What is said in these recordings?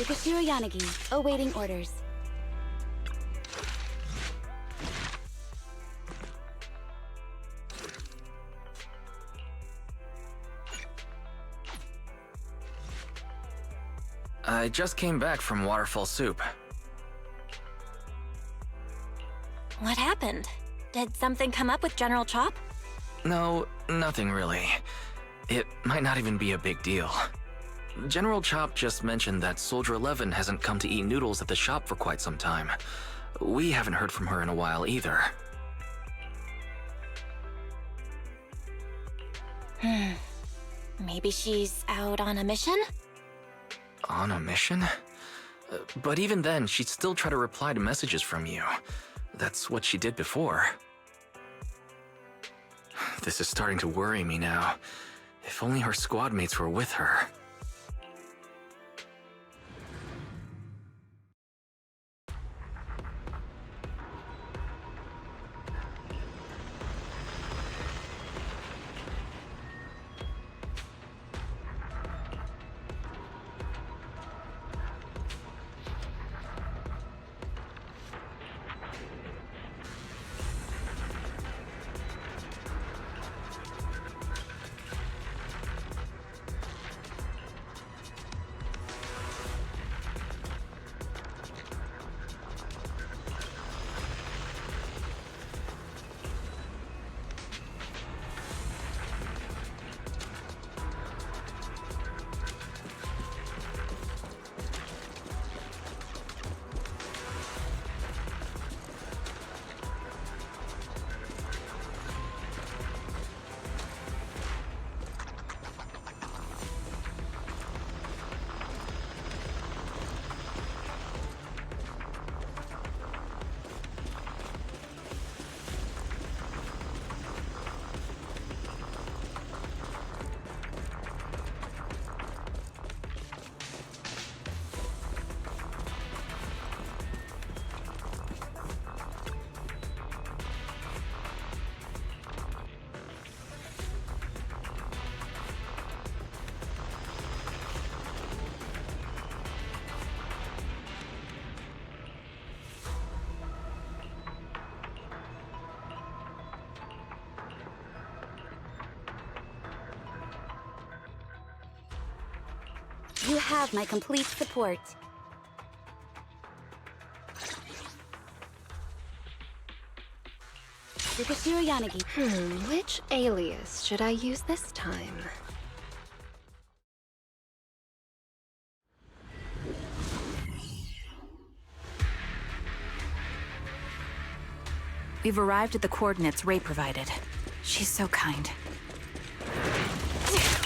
Yanagi, awaiting orders. I just came back from Waterfall Soup. What happened? Did something come up with General Chop? No, nothing really. It might not even be a big deal. General Chop just mentioned that Soldier 11 hasn't come to eat noodles at the shop for quite some time. We haven't heard from her in a while either. Maybe she's out on a mission? On a mission? But even then, she'd still try to reply to messages from you. That's what she did before. This is starting to worry me now. If only her squad mates were with her. You have my complete support. Yanagi. Which alias should I use this time? We've arrived at the coordinates Ray provided. She's so kind.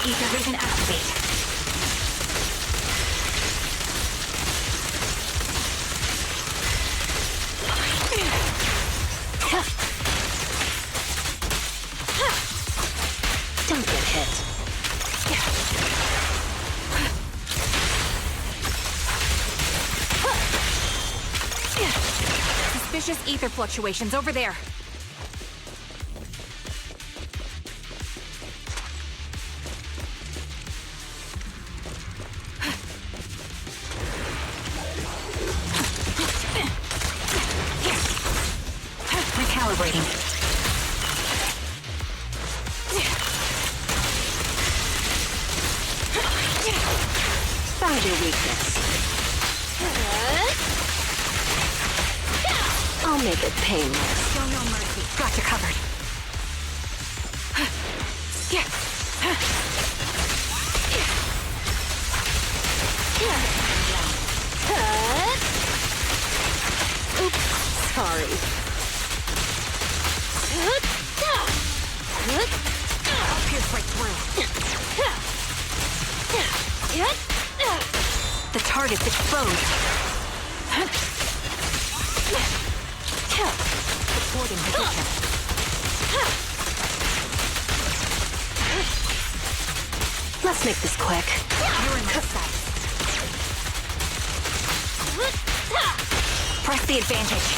Ether vision activate. Don't get hit. Suspicious ether fluctuations over there. Recalibrating. Found your weakness. I'll make it painless. Show no mercy. Got you covered. Oops, sorry. I'll pierce right through. The target's exposed. Supporting position. Let's make this quick. You're in my sight. Press the advantage.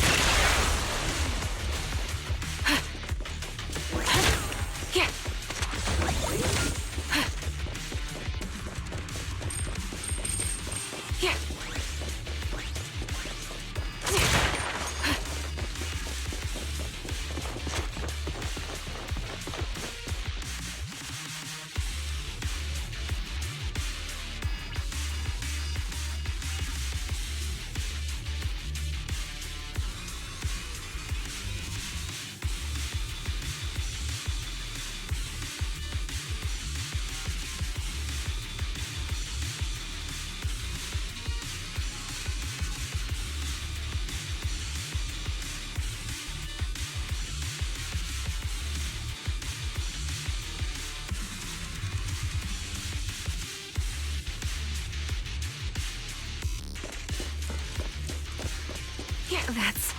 That's...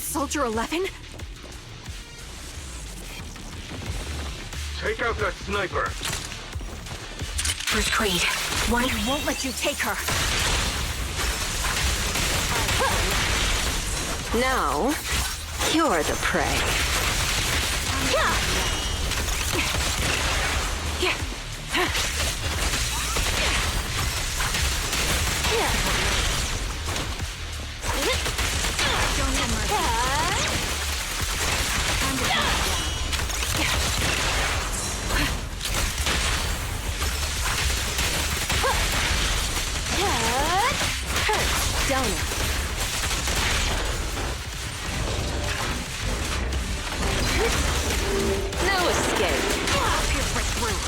Soldier 11? Take out that sniper! First Creed, one won't let you take her. Now, you're the prey. Don't it? No escape. Pierce right through.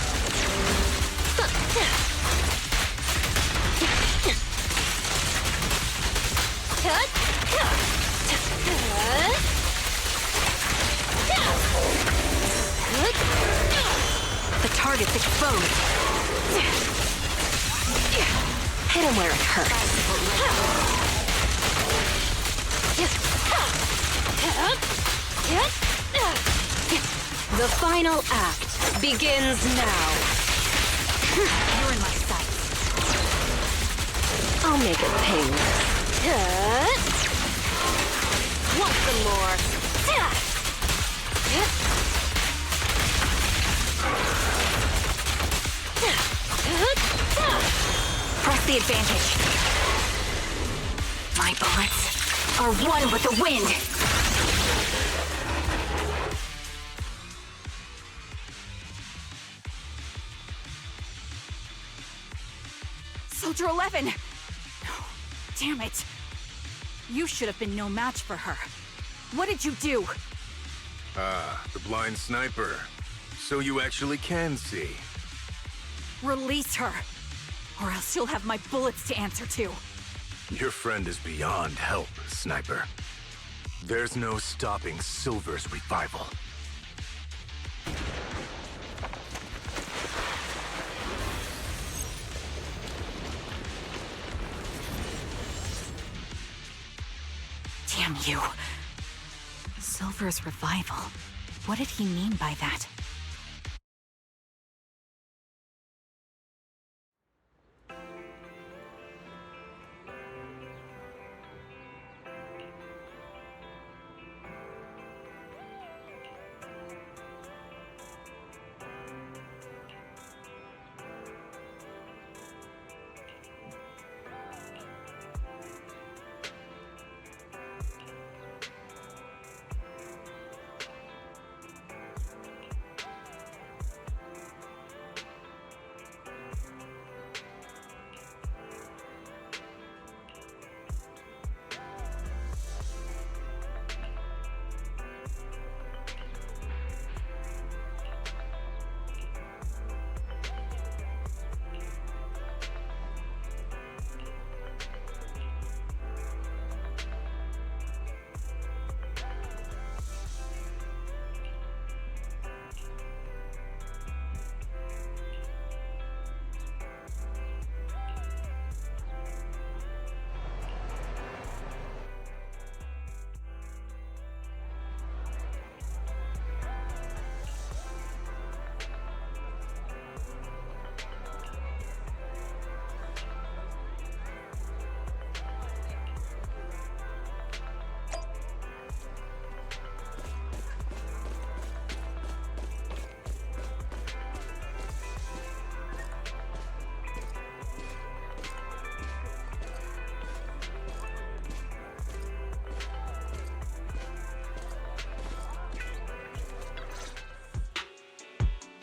The target's exposed. Hit him where it hurts. The final act begins now. You're in my sights. I'll make it painless. Want some more? Press the advantage. My bullets are one with the wind. Soldier 11! No, damn it. You should have been no match for her. What did you do? Ah, the blind sniper. So you actually can see. Release her, or else you'll have my bullets to answer to. Your friend is beyond help, Sniper. There's no stopping Silver's revival. Damn you. Silver's revival. What did he mean by that?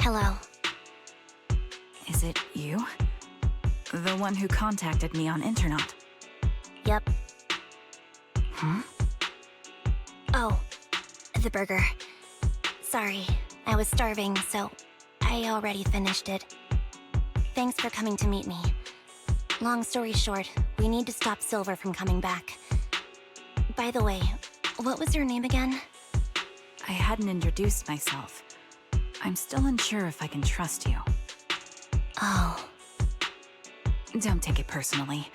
Hello. Is it you? The one who contacted me on Internet? Yep. Huh? Oh, the burger. Sorry, I was starving, so I already finished it. Thanks for coming to meet me. Long story short, we need to stop Silver from coming back. By the way, what was your name again? I hadn't introduced myself. I'm still unsure if I can trust you. Oh. Don't take it personally.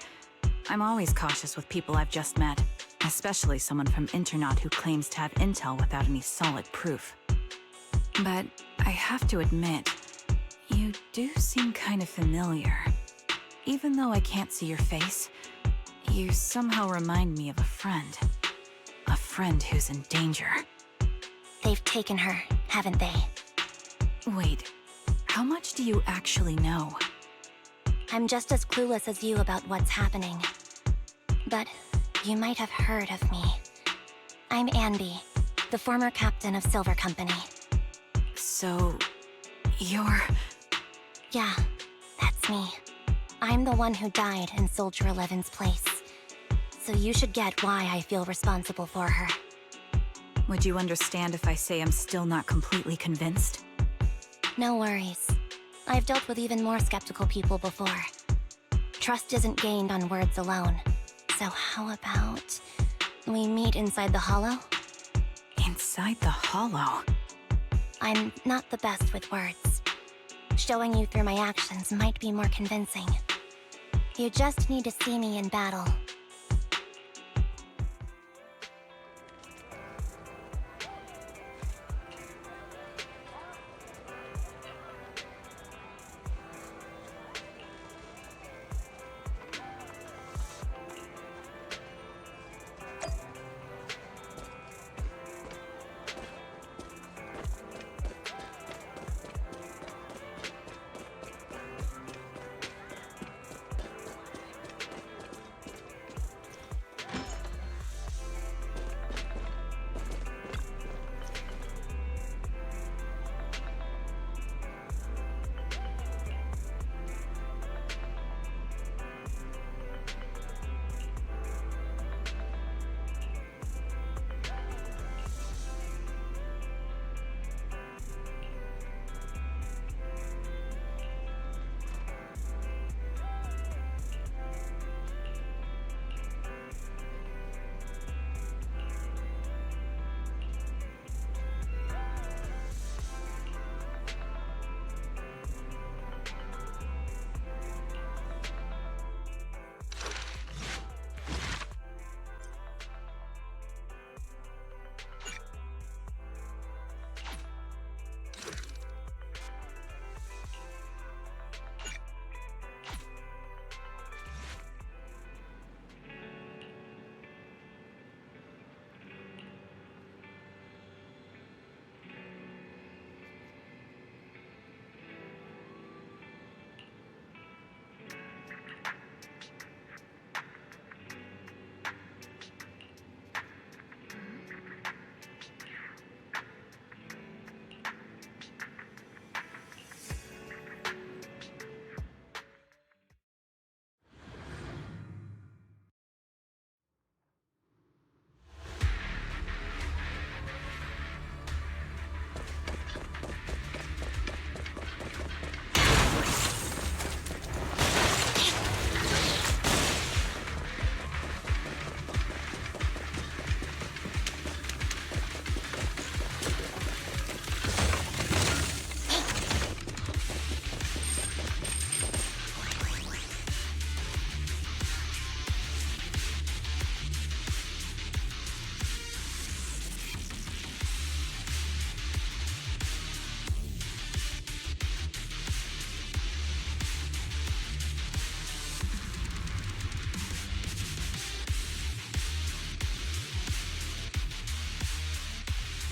I'm always cautious with people I've just met. Especially someone from Internaut who claims to have intel without any solid proof. But I have to admit, you do seem kind of familiar. Even though I can't see your face, you somehow remind me of a friend. A friend who's in danger. They've taken her, haven't they? Wait, how much do you actually know? I'm just as clueless as you about what's happening. But you might have heard of me. I'm Anby, the former captain of Silver Company. So, you're... Yeah, that's me. I'm the one who died in Soldier 11's place. So you should get why I feel responsible for her. Would you understand if I say I'm still not completely convinced? No worries. I've dealt with even more skeptical people before. Trust isn't gained on words alone. So how about we meet inside the Hollow? Inside the Hollow? I'm not the best with words. Showing you through my actions might be more convincing. You just need to see me in battle.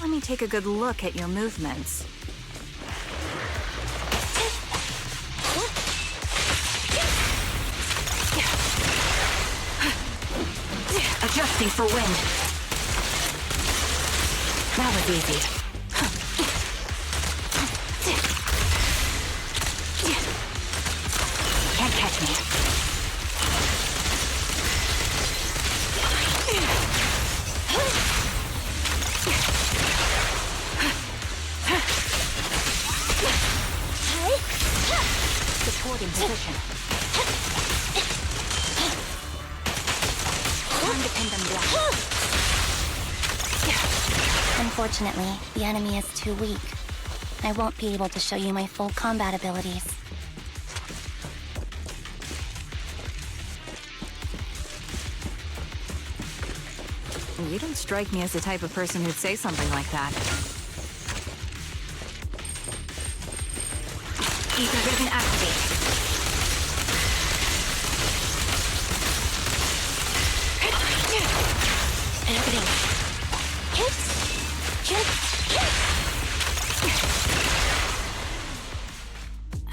Let me take a good look at your movements. Adjusting for wind. That was easy. Can't catch me. Supporting position. Time to pin them down. Unfortunately, the enemy is too weak. I won't be able to show you my full combat abilities. You don't strike me as the type of person who'd say something like that. Ether ribbon activate. Opening. Hit!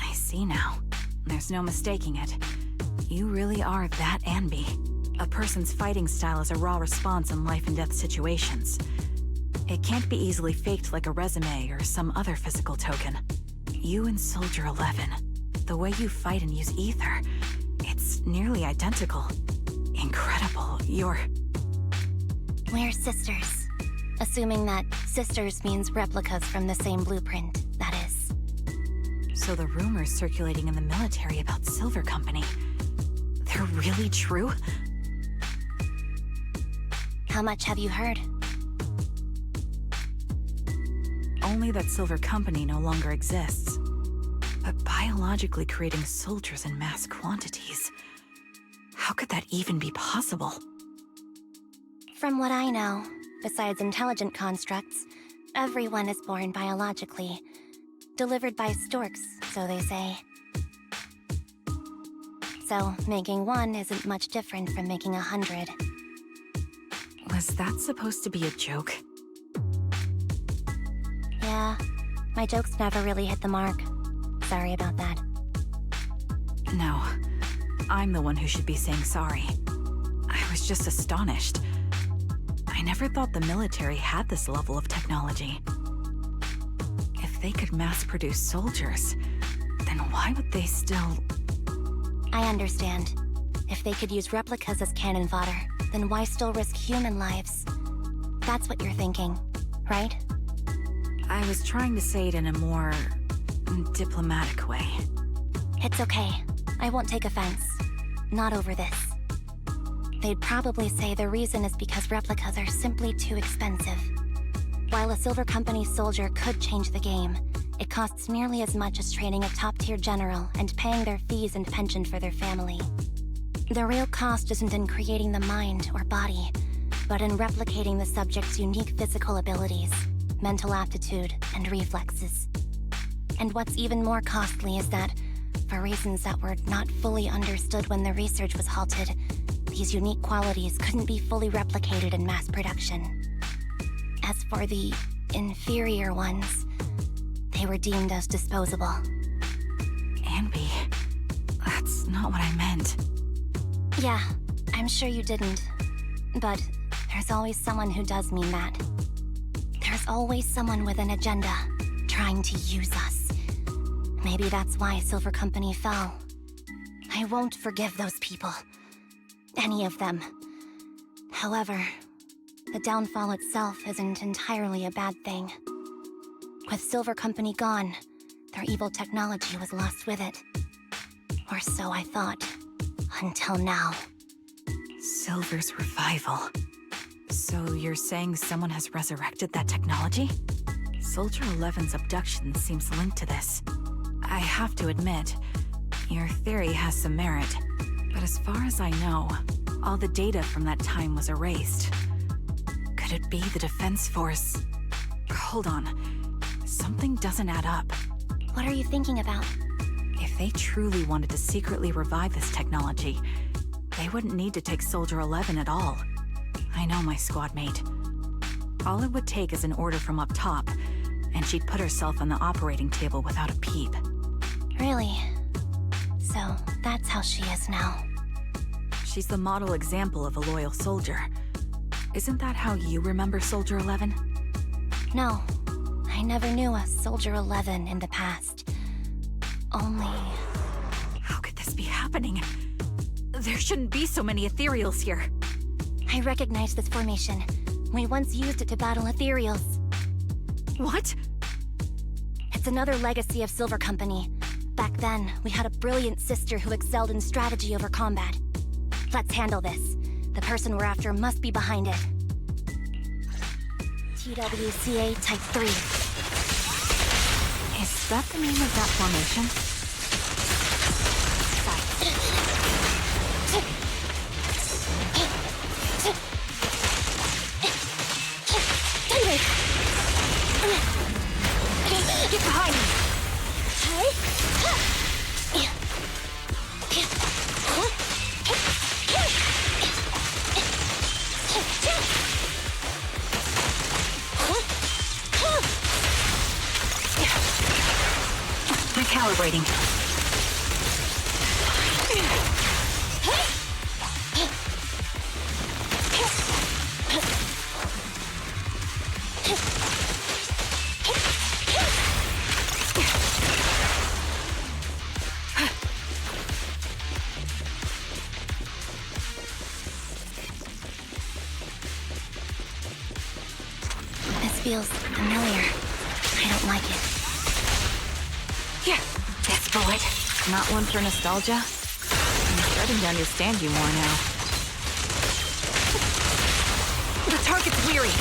I see now. There's no mistaking it. You really are that Anby. A person's fighting style is a raw response in life and death situations. It can't be easily faked like a resume or some other physical token. You and Soldier 11, the way you fight and use ether, it's nearly identical. Incredible. We're sisters. Assuming that sisters means replicas from the same blueprint, that is. So the rumors circulating in the military about Silver Company, they're really true? How much have you heard? Only that Silver Company no longer exists. But biologically creating soldiers in mass quantities, how could that even be possible? From what I know, besides intelligent constructs, everyone is born biologically. Delivered by storks, so they say. So, making one isn't much different from making 100. Was that supposed to be a joke? Yeah, my jokes never really hit the mark. Sorry about that. No, I'm the one who should be saying sorry. I was just astonished. I never thought the military had this level of technology. If they could mass-produce soldiers, then why would they still... I understand. If they could use replicas as cannon fodder, then why still risk human lives? That's what you're thinking, right? I was trying to say it in a more... diplomatic way. It's okay. I won't take offense. Not over this. They'd probably say the reason is because replicas are simply too expensive. While a Silver Company soldier could change the game, it costs nearly as much as training a top-tier general and paying their fees and pension for their family. The real cost isn't in creating the mind or body, but in replicating the subject's unique physical abilities, mental aptitude, and reflexes. And what's even more costly is that, for reasons that were not fully understood when the research was halted, these unique qualities couldn't be fully replicated in mass production. As for the inferior ones, they were deemed as disposable. Anby, that's not what I meant. Yeah, I'm sure you didn't. But there's always someone who does mean that. There's always someone with an agenda, trying to use us. Maybe that's why Silver Company fell. I won't forgive those people. Any of them. However, the downfall itself isn't entirely a bad thing. With Silver Company gone, their evil technology was lost with it. Or so I thought. Until now. Silver's revival. So you're saying someone has resurrected that technology? Soldier 11's abduction seems linked to this. I have to admit, your theory has some merit. But as far as I know, all the data from that time was erased. Could it be the Defense Force? Hold on. Something doesn't add up. What are you thinking about? If they truly wanted to secretly revive this technology, they wouldn't need to take Soldier 11 at all. I know my squad mate. All it would take is an order from up top, and she'd put herself on the operating table without a peep. Really? So, that's how she is now. She's the model example of a loyal soldier. Isn't that how you remember Soldier 11? No, I never knew a Soldier 11 in the past. Only... How could this be happening? There shouldn't be so many ethereals here. I recognize this formation. We once used it to battle ethereals. What? It's another legacy of Silver Company. Back then, we had a brilliant sister who excelled in strategy over combat. Let's handle this. The person we're after must be behind it. TWCA Type 3. Is that the name of that formation? Get behind me! Recalibrating. This feels familiar. I don't like it. Here, this bullet. Not one for nostalgia? I'm starting to understand you more now. The target's weary.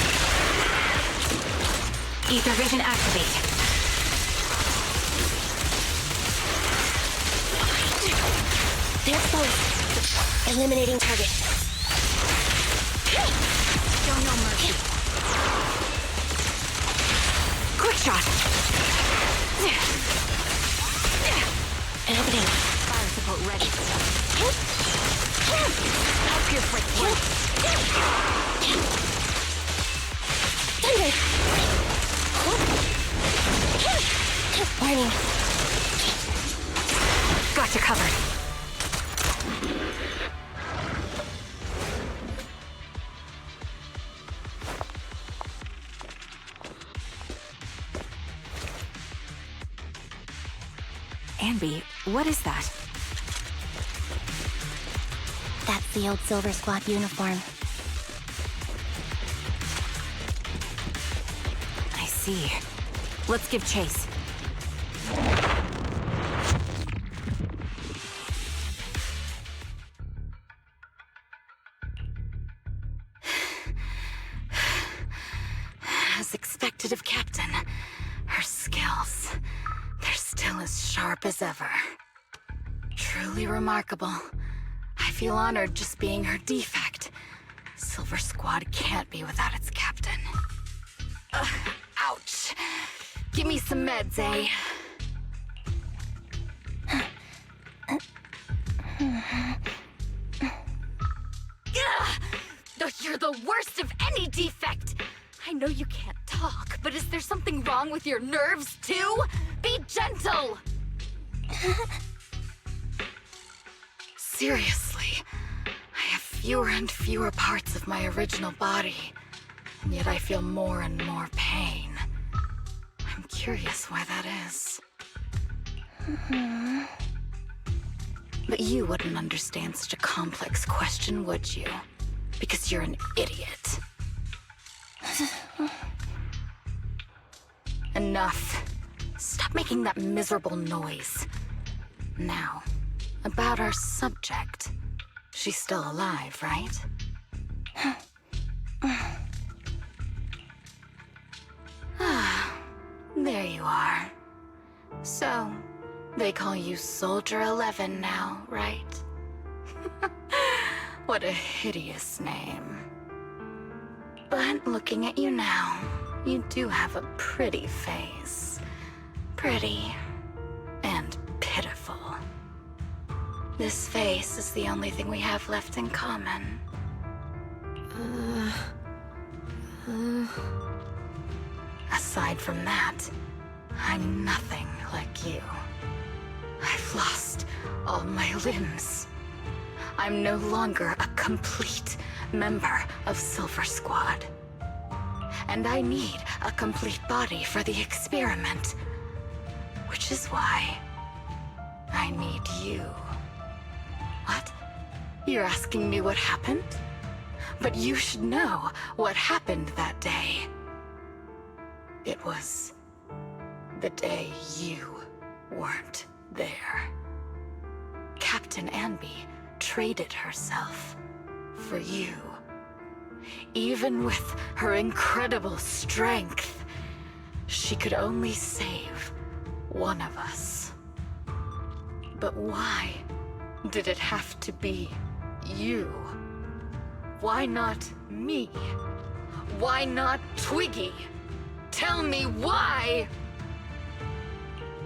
Ether vision activate. They're close. Eliminating target. Show no mercy. Quick shot. Opening. Fire support ready. I'll pierce right through. Thunder! Warning. Got you covered. Anby, what is that? That's the old Silver Squad uniform. I see. Let's give chase. As expected of Captain, her skills, they're still as sharp as ever. Truly remarkable. I feel honored just being her defect. Silver Squad can't be without its captain. Ouch. Give me some meds, eh? You're the worst of any defect! I know you can't talk, but is there something wrong with your nerves, too? Be gentle! Seriously, I have fewer and fewer parts of my original body, and yet I feel more and more pain. I'm curious why that is. But you wouldn't understand such a complex question, would you? Because you're an idiot. Enough. Stop making that miserable noise. Now, about our subject. She's still alive, right? There you are. So, they call you Soldier 11 now, right? What a hideous name. But looking at you now, you do have a pretty face. Pretty and pitiful. This face is the only thing we have left in common. Aside from that, I'm nothing like you. I've lost all my limbs. I'm no longer a complete member of Silver Squad. And I need a complete body for the experiment. Which is why I need you. What? You're asking me what happened? But you should know what happened that day. It was the day you weren't there. Captain Anby traded herself for you. Even with her incredible strength, she could only save one of us. But why did it have to be you? Why not me? Why not Twiggy? Tell me why!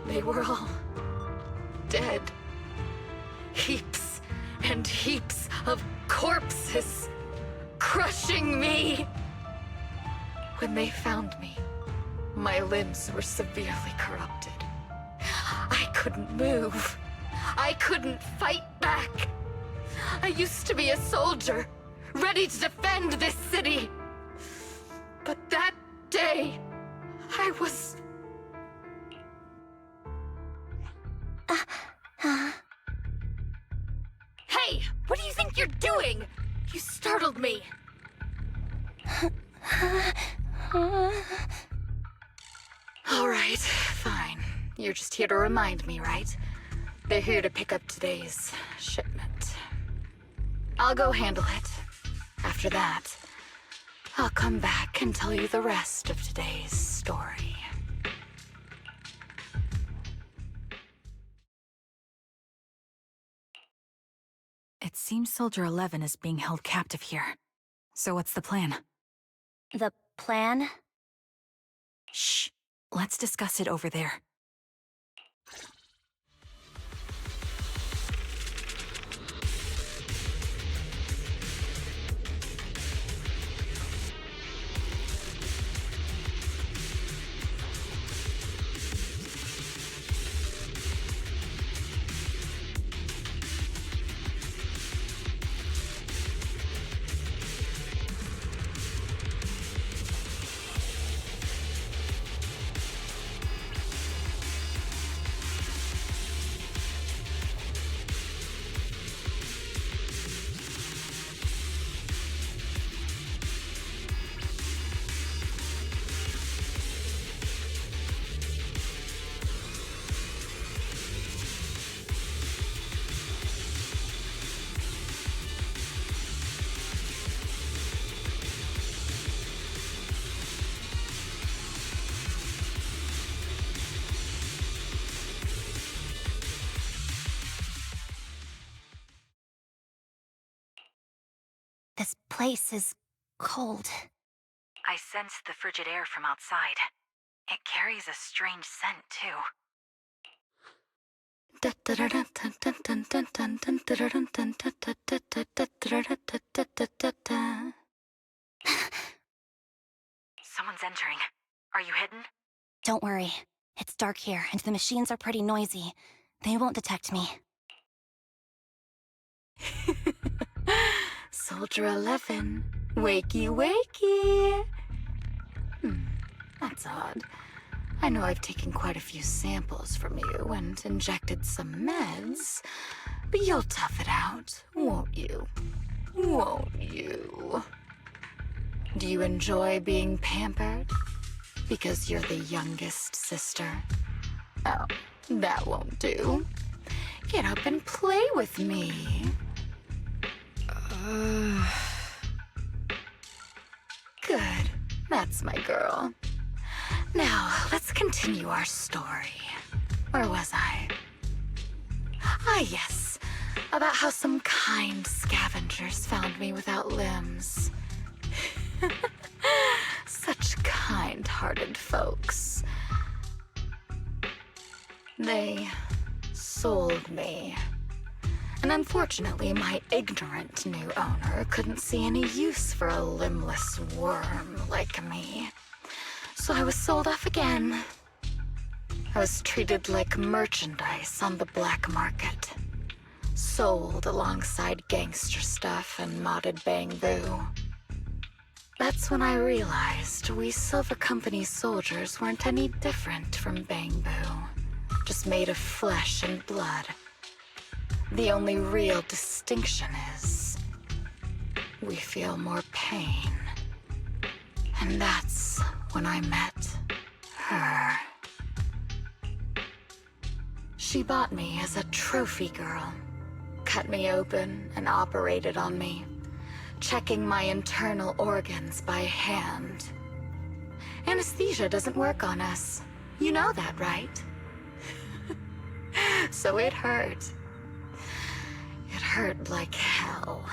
They were all dead. Heaps and heaps of corpses crushing me. When they found me, my limbs were severely corrupted. I couldn't move. I couldn't fight back. I used to be a soldier, ready to defend this city. But that day, I was... Hey, what do you think you're doing? You startled me. All right, fine. You're just here to remind me, right? They're here to pick up today's shipment. I'll go handle it. After that, I'll come back and tell you the rest of today's story. It seems Soldier 11 is being held captive here. So what's the plan? The plan? Shh. Let's discuss it over there. This place is cold. I sense the frigid air from outside. It carries a strange scent, too. Someone's entering. Are you hidden? Don't worry. It's dark here, and the machines are pretty noisy. They won't detect me. Soldier 11, wakey wakey. That's odd. I know I've taken quite a few samples from you and injected some meds, but you'll tough it out, won't you? Won't you? Do you enjoy being pampered? Because you're the youngest sister? Oh, that won't do. Get up and play with me. Good. That's my girl. Now, let's continue our story. Where was I? Ah, yes. About how some kind scavengers found me without limbs. Such kind-hearted folks. They sold me. And unfortunately, my ignorant new owner couldn't see any use for a limbless worm like me. So I was sold off again. I was treated like merchandise on the black market. Sold alongside gangster stuff and modded bamboo. That's when I realized we Silver Company soldiers weren't any different from bamboo. Just made of flesh and blood. The only real distinction is we feel more pain. And that's when I met her. She bought me as a trophy girl, cut me open and operated on me, checking my internal organs by hand. Anesthesia doesn't work on us. You know that, right? So it hurt. It hurt like hell.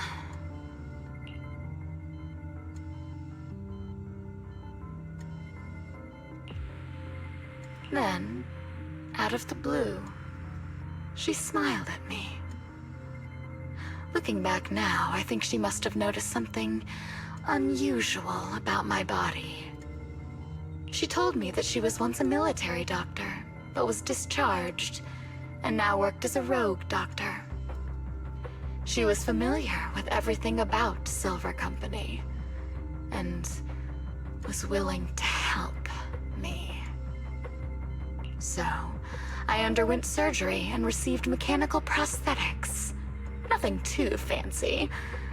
Then, out of the blue, she smiled at me. Looking back now, I think she must have noticed something unusual about my body. She told me that she was once a military doctor, but was discharged, and now worked as a rogue doctor. She was familiar with everything about Silver Company, and was willing to help me. So, I underwent surgery and received mechanical prosthetics. Nothing too fancy.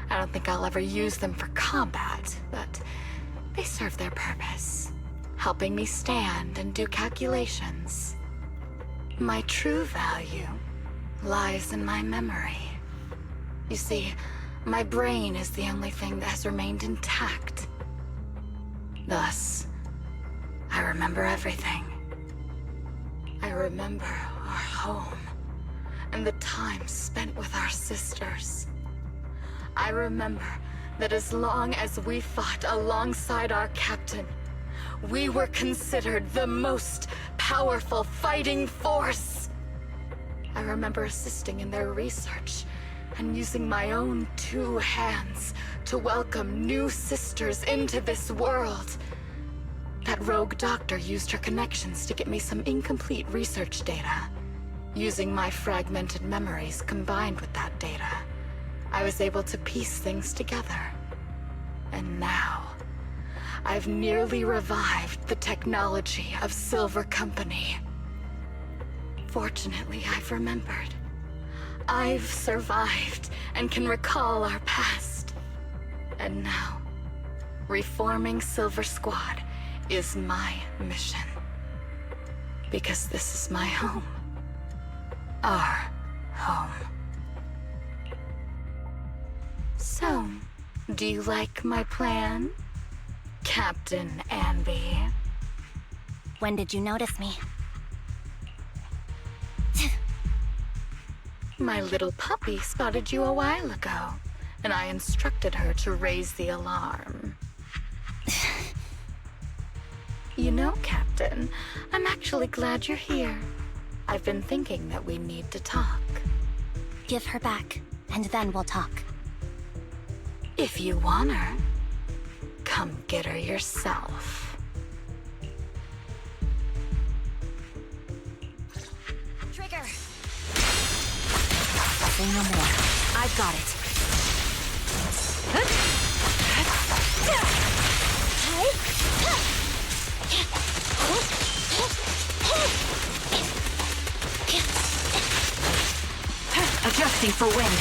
I don't think I'll ever use them for combat, but they serve their purpose, helping me stand and do calculations. My true value lies in my memory. You see, my brain is the only thing that has remained intact. Thus, I remember everything. I remember our home, and the time spent with our sisters. I remember that as long as we fought alongside our captain, we were considered the most powerful fighting force. I remember assisting in their research and using my own 2 hands to welcome new sisters into this world. That rogue doctor used her connections to get me some incomplete research data. Using my fragmented memories combined with that data, I was able to piece things together. And now, I've nearly revived the technology of Silver Company. Fortunately, I've remembered. I've survived and can recall our past. And now, reforming Silver Squad is my mission. Because this is my home. Our home. So, do you like my plan, Captain Anby? When did you notice me? My little puppy spotted you a while ago, and I instructed her to raise the alarm. You know, Captain, I'm actually glad you're here. I've been thinking that we need to talk. Give her back, and then we'll talk. If you want her, come get her yourself. Trigger! Say no more. I've got it. Adjusting for wind.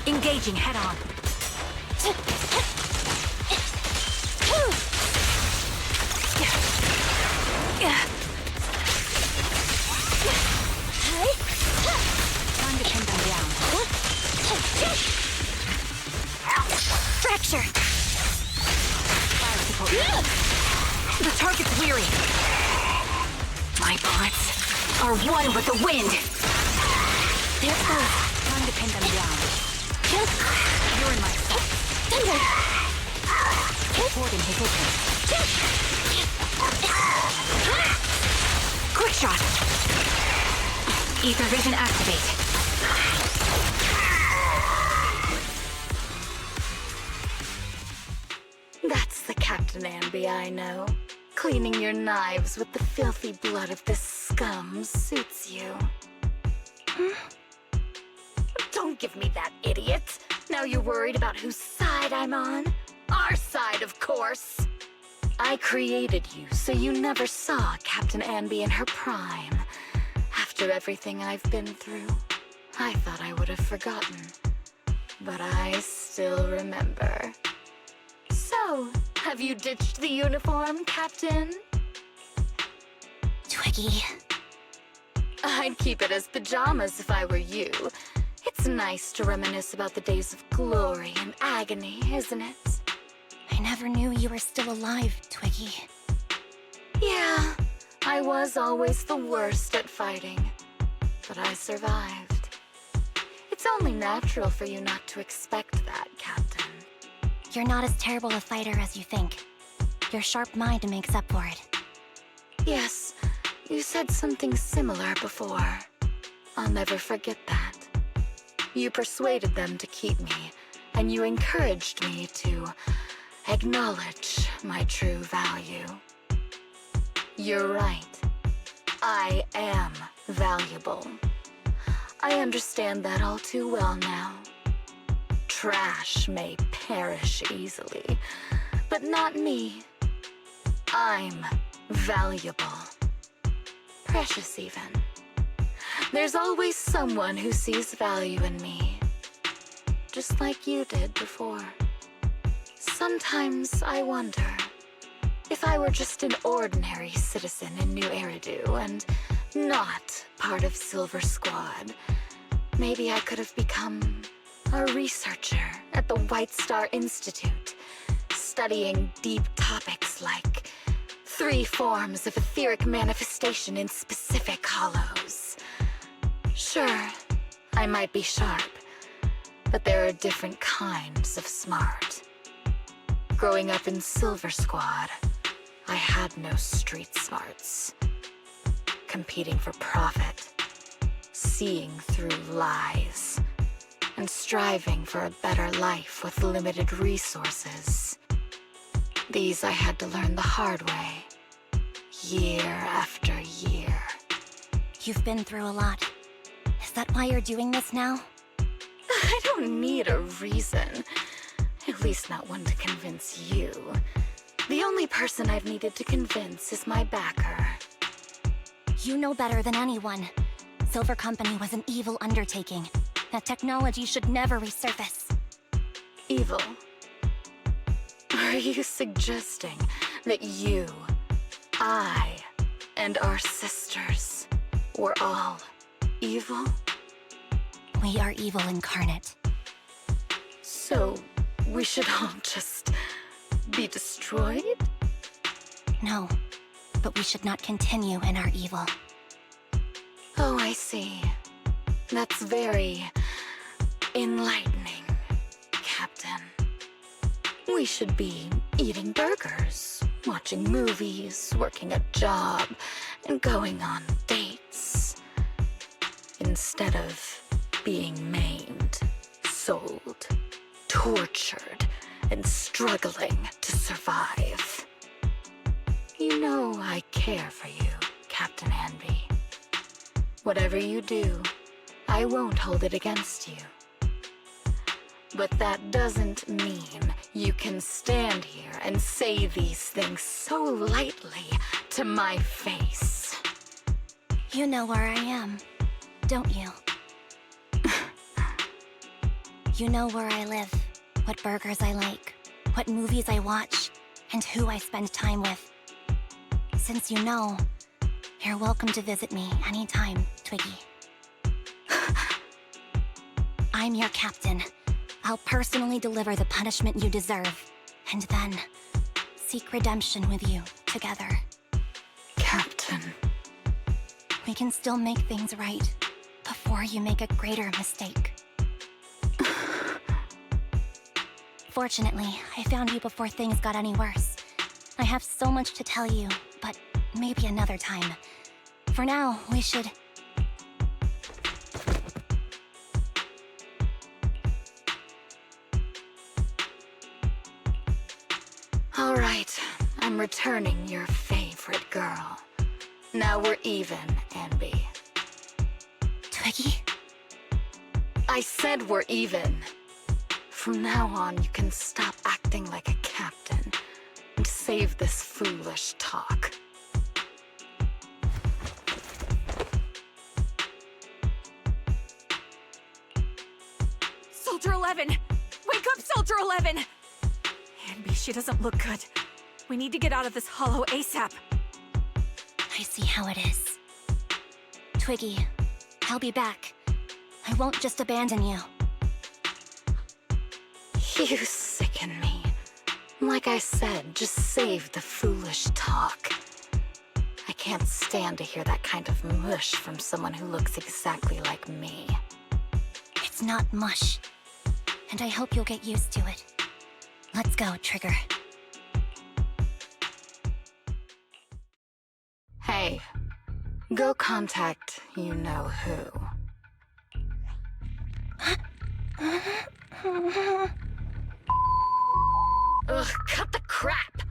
Engaging head on. Time to pin them down. Fracture! Fire support. The target's weary. My bullets are one with the wind. They're both. Time to pin them down. You're in my sight. Thunder! Support in position. Quick shot. Ether vision activate. That's the Captain Anby I know. Cleaning your knives with the filthy blood of this scum suits you. Don't give me that, idiot. Now you're worried about whose side I'm on? Our side, of course. I created you so you never saw Captain Anby in her prime. After everything I've been through, I thought I would have forgotten. But I still remember. So, have you ditched the uniform, Captain? Twiggy. I'd keep it as pajamas if I were you. It's nice to reminisce about the days of glory and agony, isn't it? I never knew you were still alive, Twiggy. Yeah, I was always the worst at fighting, but I survived. It's only natural for you not to expect that, Captain. You're not as terrible a fighter as you think. Your sharp mind makes up for it. Yes, you said something similar before. I'll never forget that. You persuaded them to keep me, and you encouraged me to acknowledge my true value. You're right. I am valuable. I understand that all too well now. Trash may perish easily, but not me. I'm valuable. Precious even. There's always someone who sees value in me, just like you did before. Sometimes I wonder if I were just an ordinary citizen in New Eridu and not part of Silver Squad, maybe I could have become a researcher at the White Star Institute, studying deep topics like 3 forms of etheric manifestation in specific hollows. Sure, I might be sharp, but there are different kinds of smart. Growing up in Silver Squad, I had no street smarts. Competing for profit, seeing through lies, and striving for a better life with limited resources. These I had to learn the hard way, year after year. You've been through a lot. Is that why you're doing this now? I don't need a reason. At least not one to convince you. The only person I've needed to convince is my backer. You know better than anyone. Silver Company was an evil undertaking. That technology should never resurface. Evil? Are you suggesting that you, I, and our sisters were all evil? We are evil incarnate. So, we should all just be destroyed? No, but we should not continue in our evil. Oh, I see. That's very enlightening, Captain. We should be eating burgers, watching movies, working a job, and going on dates. Instead of being maimed, sold, tortured, and struggling to survive. You know I care for you, Captain Anby. Whatever you do, I won't hold it against you. But that doesn't mean you can stand here and say these things so lightly to my face. You know where I am, don't you? You know where I live, what burgers I like, what movies I watch, and who I spend time with. Since you know, you're welcome to visit me anytime, Twiggy. I'm your captain. I'll personally deliver the punishment you deserve, and then seek redemption with you together. Captain. We can still make things right before you make a greater mistake. Fortunately, I found you before things got any worse. I have so much to tell you, but maybe another time. For now, we should... All right, I'm returning your favorite girl. Now we're even, Anby. Twiggy? I said we're even. From now on, you can stop acting like a captain and save this foolish talk. Soldier 11! Wake up, Soldier 11! Anby, she doesn't look good. We need to get out of this hollow ASAP. I see how it is. Twiggy, I'll be back. I won't just abandon you. You sicken me. Like I said, just save the foolish talk. I can't stand to hear that kind of mush from someone who looks exactly like me. It's not mush. And I hope you'll get used to it. Let's go, Trigger. Okay. Go contact you-know-who. Ugh, cut the crap!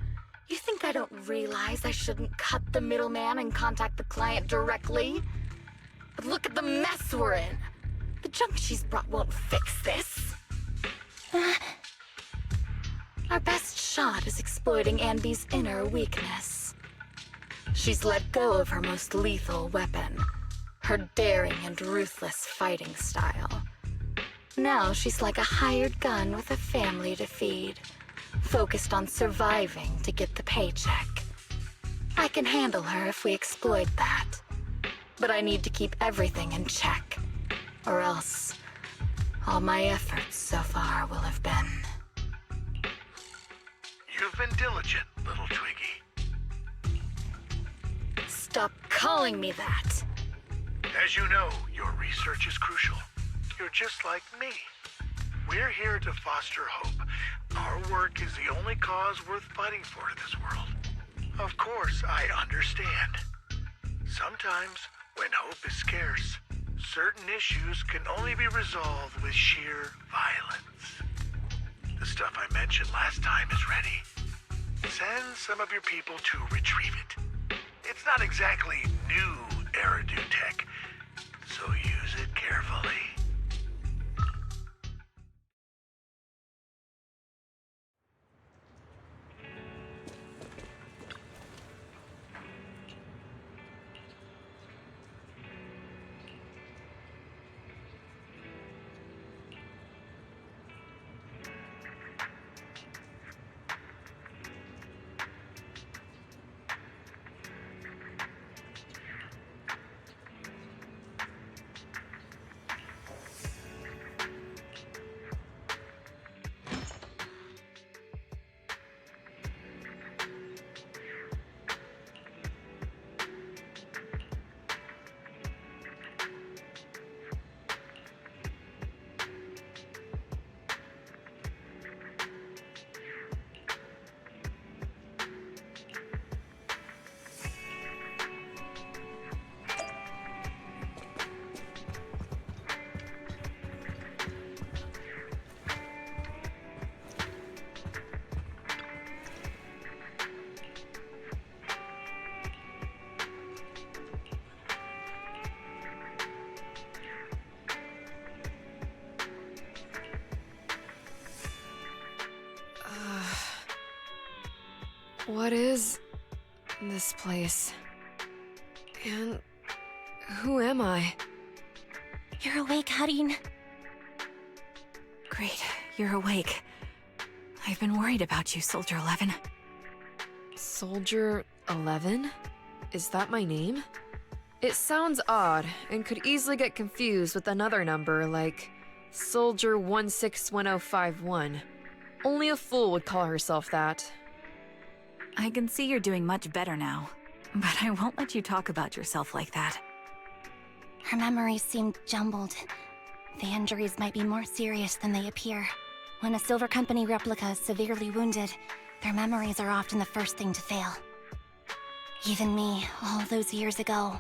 You think I don't realize I shouldn't cut the middleman and contact the client directly? But look at the mess we're in! The junk she's brought won't fix this. Our best shot is exploiting Anby's inner weakness. She's let go of her most lethal weapon, her daring and ruthless fighting style. Now she's like a hired gun with a family to feed, focused on surviving to get the paycheck. I can handle her if we exploit that, but I need to keep everything in check, or else all my efforts so far will have been. You've been diligent, little Twiggy. Stop calling me that! As you know, your research is crucial. You're just like me. We're here to foster hope. Our work is the only cause worth fighting for in this world. Of course, I understand. Sometimes, when hope is scarce, certain issues can only be resolved with sheer violence. The stuff I mentioned last time is ready. Send some of your people to retrieve it. It's not exactly new Eridu tech, so use it carefully. What is this place? And who am I? You're awake, Harin. Great, you're awake. I've been worried about you, Soldier 11. Soldier 11? Is that my name? It sounds odd and could easily get confused with another number like Soldier 161051. Only a fool would call herself that. I can see you're doing much better now, but I won't let you talk about yourself like that. Her memories seem jumbled. The injuries might be more serious than they appear. When a Silver Company replica is severely wounded, their memories are often the first thing to fail. Even me, all those years ago,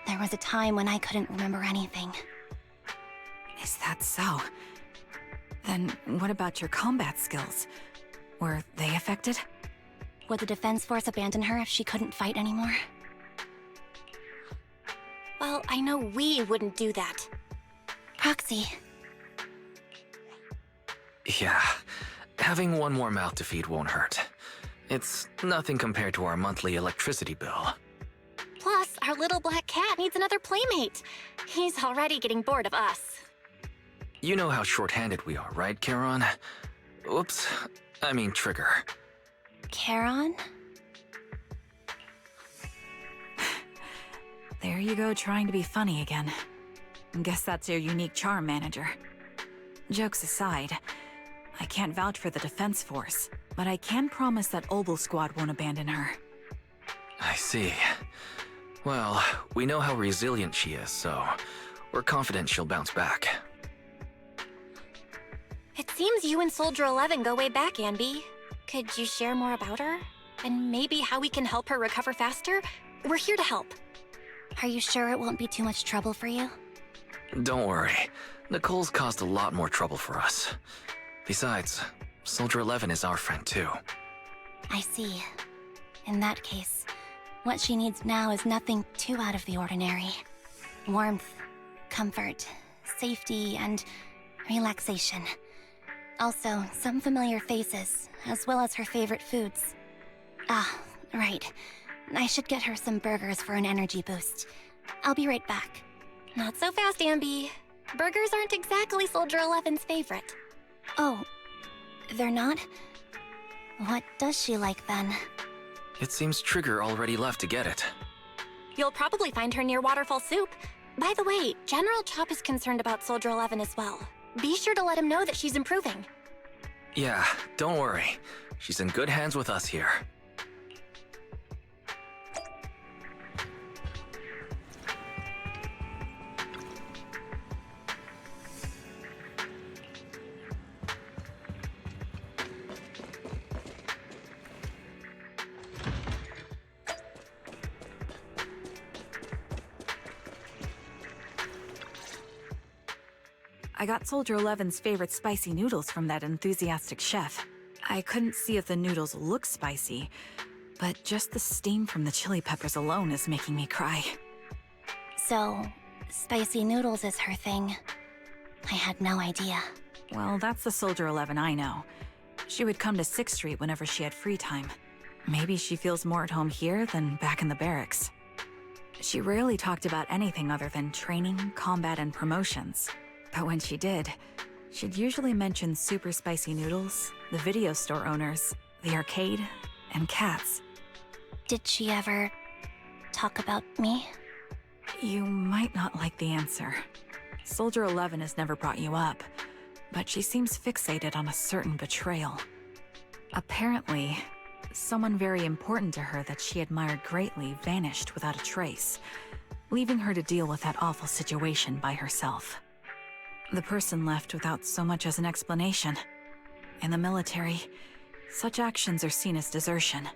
there was a time when I couldn't remember anything. Is that so? Then what about your combat skills? Were they affected? Would the Defense Force abandon her if she couldn't fight anymore? Well, I know we wouldn't do that. Proxy, Yeah, having one more mouth to feed won't hurt. It's nothing compared to our monthly electricity bill. Plus, our little black cat needs another playmate. He's already getting bored of us. You know how short-handed we are, right, Charon? Oops, I mean Trigger. Charon? There you go, trying to be funny again. Guess that's your unique charm, Manager. Jokes aside, I can't vouch for the Defense Force, but I can promise that Obel Squad won't abandon her. I see. Well, we know how resilient she is, so we're confident she'll bounce back. It seems you and Soldier 11 go way back, Anby. Could you share more about her? and maybe how we can help her recover faster, we're here to help. Are you sure it won't be too much trouble for you? Don't worry. Nicole's caused a lot more trouble for us. Besides, Soldier 11 is our friend too. I see. In that case, what she needs now is nothing too out of the ordinary. Warmth, comfort, safety, and relaxation. Also, some familiar faces, as well as her favorite foods. Ah, right. I should get her some burgers for an energy boost. I'll be right back. Not so fast, Anby. Burgers aren't exactly Soldier 11's favorite. Oh, they're not? What does she like then? It seems Trigger already left to get it. You'll probably find her near Waterfall Soup. By the way, General Chop is concerned about Soldier 11 as well. Be sure to let him know that she's improving. Yeah, don't worry. She's in good hands with us here. I got Soldier 11's favorite spicy noodles from that enthusiastic chef. I couldn't see if the noodles look spicy, but just the steam from the chili peppers alone is making me cry. So, spicy noodles is her thing. I had no idea. Well, that's the Soldier 11 I know. She would come to 6th Street whenever she had free time. Maybe she feels more at home here than back in the barracks. She rarely talked about anything other than training, combat, and promotions. But when she did, she'd usually mention super spicy noodles, the video store owners, the arcade, and cats. Did she ever talk about me? You might not like the answer. Soldier 11 has never brought you up, but she seems fixated on a certain betrayal. Apparently, someone very important to her that she admired greatly vanished without a trace, leaving her to deal with that awful situation by herself. The person left without so much as an explanation. In the military, such actions are seen as desertion.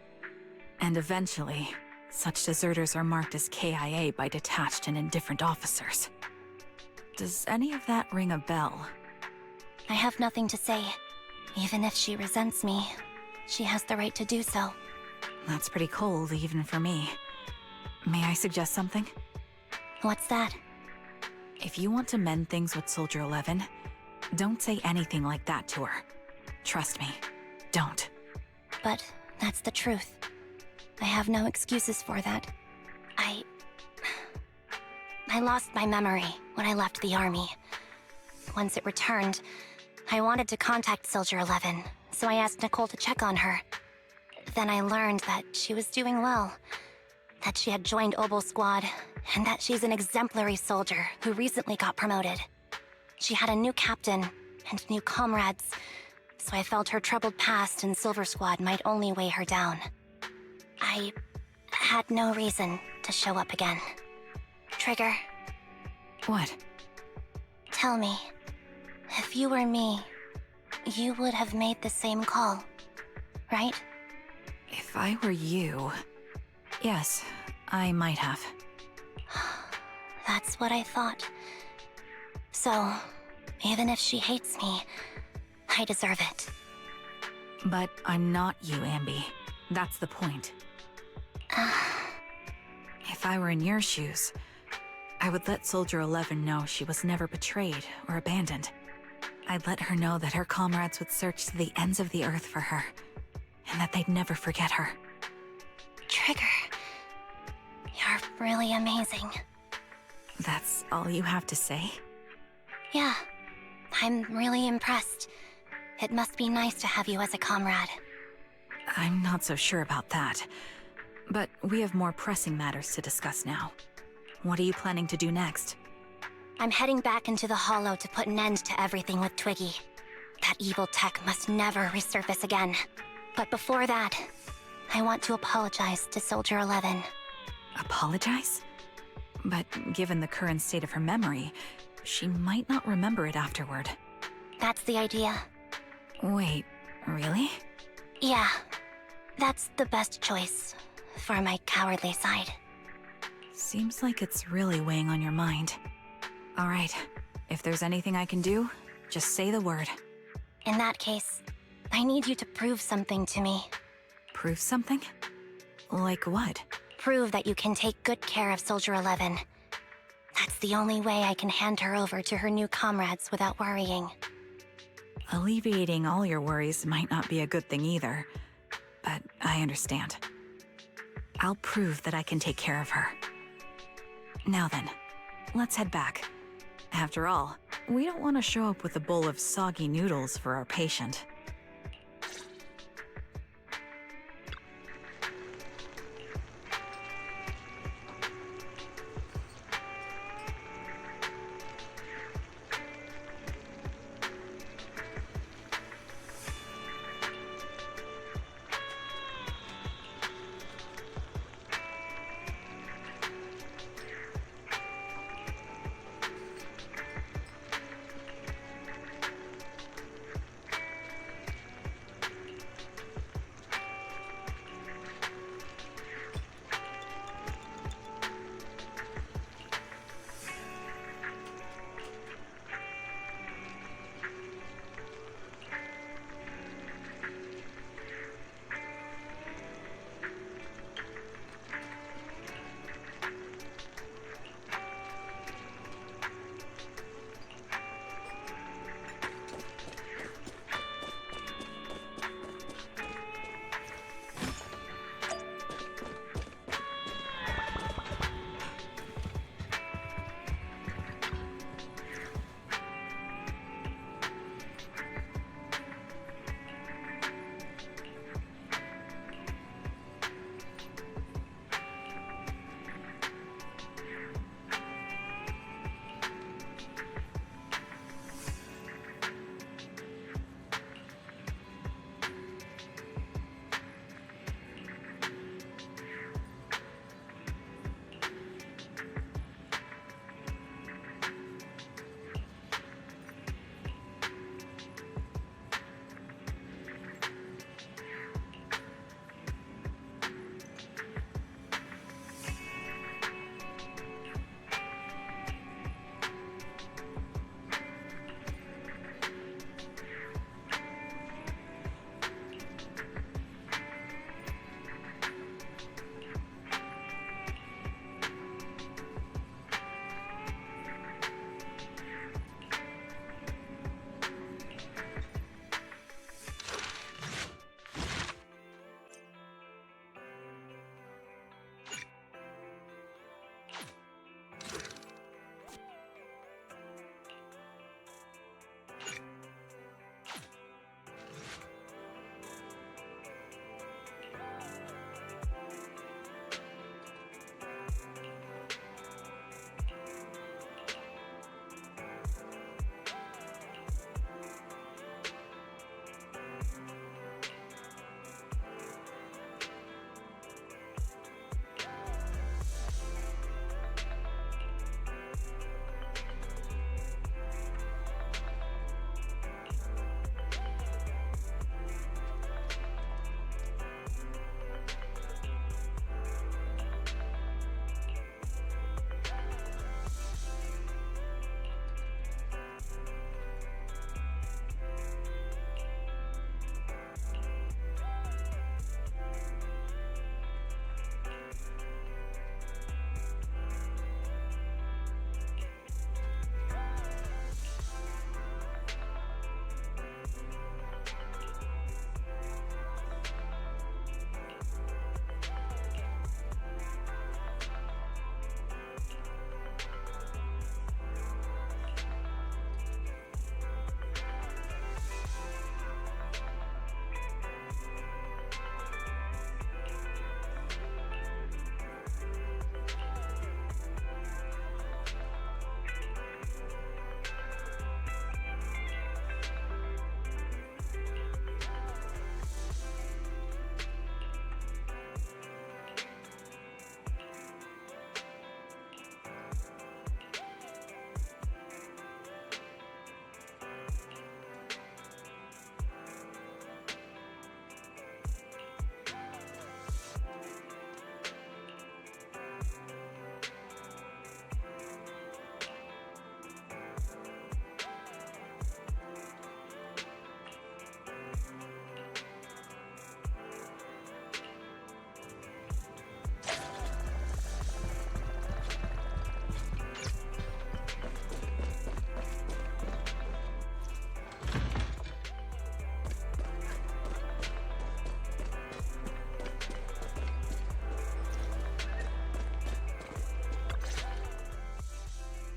And eventually, such deserters are marked as KIA by detached and indifferent officers. Does any of that ring a bell? I have nothing to say. Even if she resents me, she has the right to do so. That's pretty cold, even for me. May I suggest something? What's that? If you want to mend things with Soldier 11, don't say anything like that to her. Trust me, don't. But that's the truth. I have no excuses for that. I lost my memory when I left the army. Once it returned, I wanted to contact Soldier 11, so I asked Nicole to check on her. Then I learned that she was doing well, that she had joined Obel Squad, and that she's an exemplary soldier who recently got promoted. She had a new captain and new comrades, so I felt her troubled past in Silver Squad might only weigh her down. I had no reason to show up again. Trigger, What? tell me, if you were me, you would have made the same call, right? If I were you... Yes, I might have. That's what I thought. So, even if she hates me, I deserve it. But I'm not you, Anby. That's the point. If I were in your shoes, I would let Soldier 11 know she was never betrayed or abandoned. I'd let her know that her comrades would search to the ends of the earth for her, and that they'd never forget her. Trigger, you're really amazing. That's all you have to say? Yeah, I'm really impressed. It must be nice to have you as a comrade. I'm not so sure about that. But we have more pressing matters to discuss now. What are you planning to do next? I'm heading back into the Hollow to put an end to everything with Twiggy. That evil tech must never resurface again. But before that, I want to apologize to Soldier 11. Apologize? But given the current state of her memory, she might not remember it afterward. That's the idea. Wait, really? Yeah. That's the best choice for my cowardly side. Seems like it's really weighing on your mind. All right, if there's anything I can do, just say the word. In that case, I need you to prove something to me. Prove something? Like what? Prove that you can take good care of Soldier 11. That's the only way I can hand her over to her new comrades without worrying. Alleviating all your worries might not be a good thing either, but I understand. I'll prove that I can take care of her. Now then, let's head back. After all, we don't want to show up with a bowl of soggy noodles for our patient.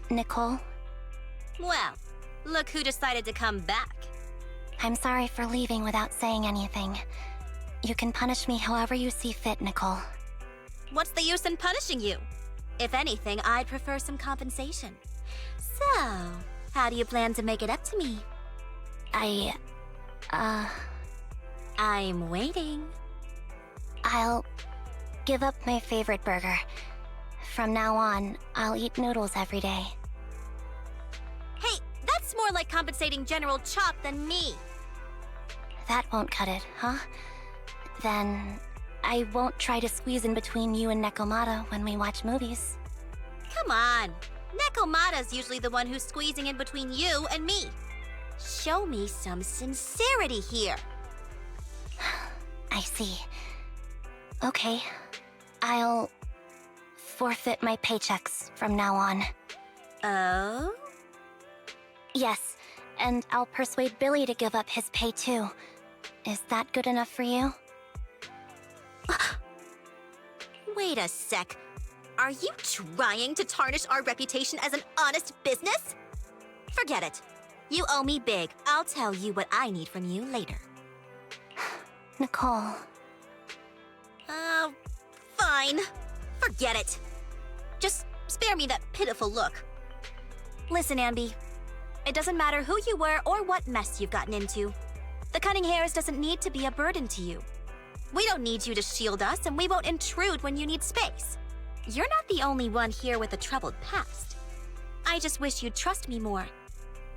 Nicole. Well, look who decided to come back. I'm sorry for leaving without saying anything. You can punish me however you see fit, Nicole. What's the use in punishing you? If anything, I'd prefer some compensation. So, how do you plan to make it up to me? I'm waiting. I'll give up my favorite burger. From now on, I'll eat noodles every day. Hey, that's more like compensating General Chop than me. That won't cut it, huh? Then I won't try to squeeze in between you and Nekomata when we watch movies. Come on. Nekomata's usually the one who's squeezing in between you and me. Show me some sincerity here. I see. Okay. I'll forfeit my paychecks from now on. Oh? Yes, and I'll persuade Billy to give up his pay too. Is that good enough for you? Wait a sec. Are you trying to tarnish our reputation as an honest business? Forget it. You owe me big. I'll tell you what I need from you later. Nicole. Fine. Forget it. Just spare me that pitiful look. Listen, Anby. It doesn't matter who you were or what mess you've gotten into. The cunning hairs doesn't need to be a burden to you. We don't need you to shield us, and we won't intrude when you need space. You're not the only one here with a troubled past. I just wish you'd trust me more.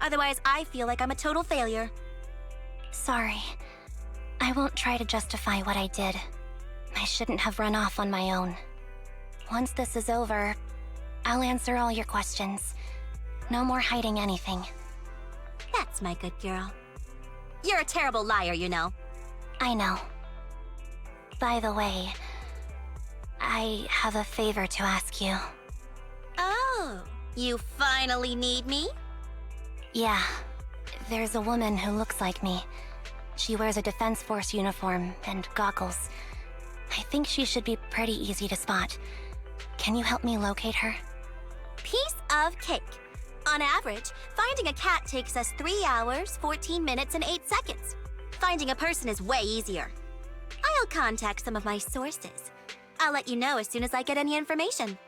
Otherwise, I feel like I'm a total failure. Sorry. I won't try to justify what I did. I shouldn't have run off on my own. Once this is over, I'll answer all your questions. No more hiding anything. That's my good girl. You're a terrible liar, you know. I know. By the way, I have a favor to ask you. Oh, you finally need me? Yeah, there's a woman who looks like me. She wears a Defense Force uniform and goggles. I think she should be pretty easy to spot. Can you help me locate her? Piece of cake. On average, finding a cat takes us 3 hours, 14 minutes, and 8 seconds. Finding a person is way easier. I'll contact some of my sources. I'll let you know as soon as I get any information.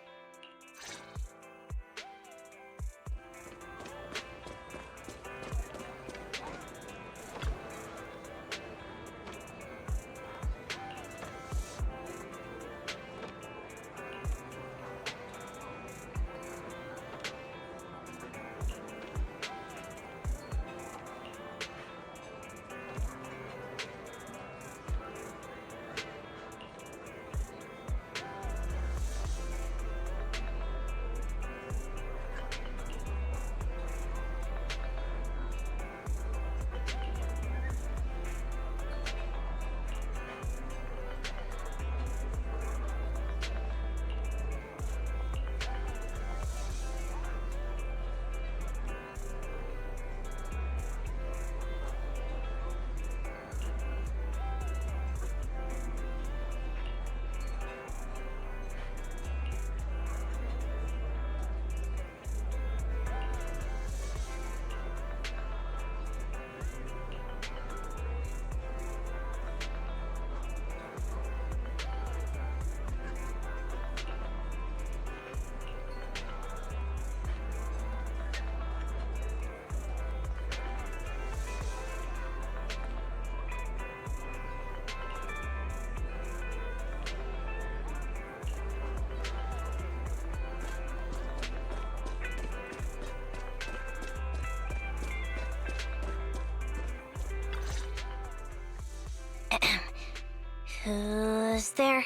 Who's there?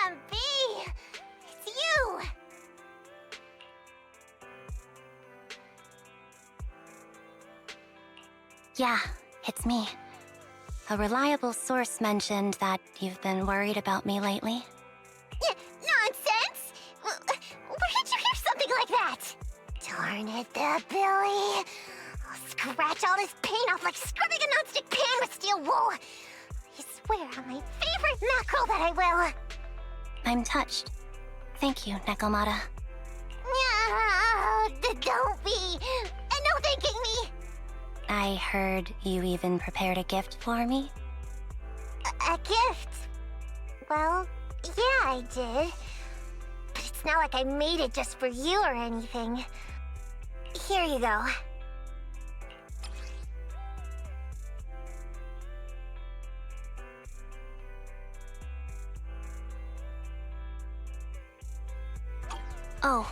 Anby! It's you! Yeah, it's me. A reliable source mentioned that you've been worried about me lately. Nonsense! Where did you hear something like that? Darn it, Billy. I'll scratch all this paint off like scrubbing a nonstick pan with steel wool. I swear on my favorite mackerel that I will. I'm touched. Thank you, Nekomata. Don't be. No thanking me. I heard you even prepared a gift for me. A gift? Well, yeah, I did. But it's not like I made it just for you or anything. Here you go. Oh,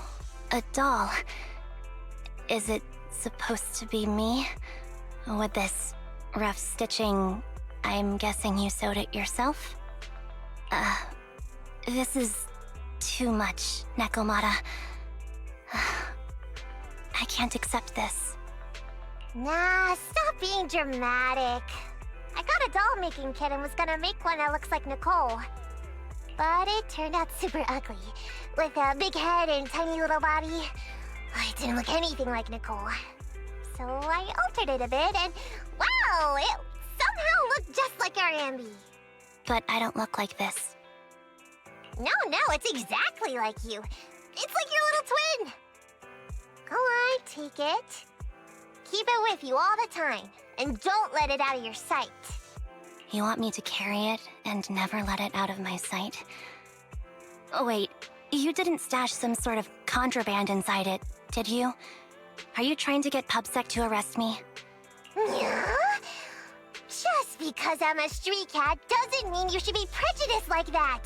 a doll. Is it supposed to be me? With this rough stitching, I'm guessing you sewed it yourself? This is too much, Nekomata. I can't accept this. Nah, stop being dramatic. I got a doll making kit and was gonna make one that looks like Nicole. But it turned out super ugly, with a big head and tiny little body. It didn't look anything like Nicole. So I altered it a bit and wow, it somehow looked just like our Anby. But I don't look like this. No, it's exactly like you. It's like your little twin. Go on, take it. Keep it with you all the time, and don't let it out of your sight. You want me to carry it and never let it out of my sight? Oh, wait, you didn't stash some sort of contraband inside it, did you? Are you trying to get PubSec to arrest me? Yeah? Just because I'm a street cat doesn't mean you should be prejudiced like that.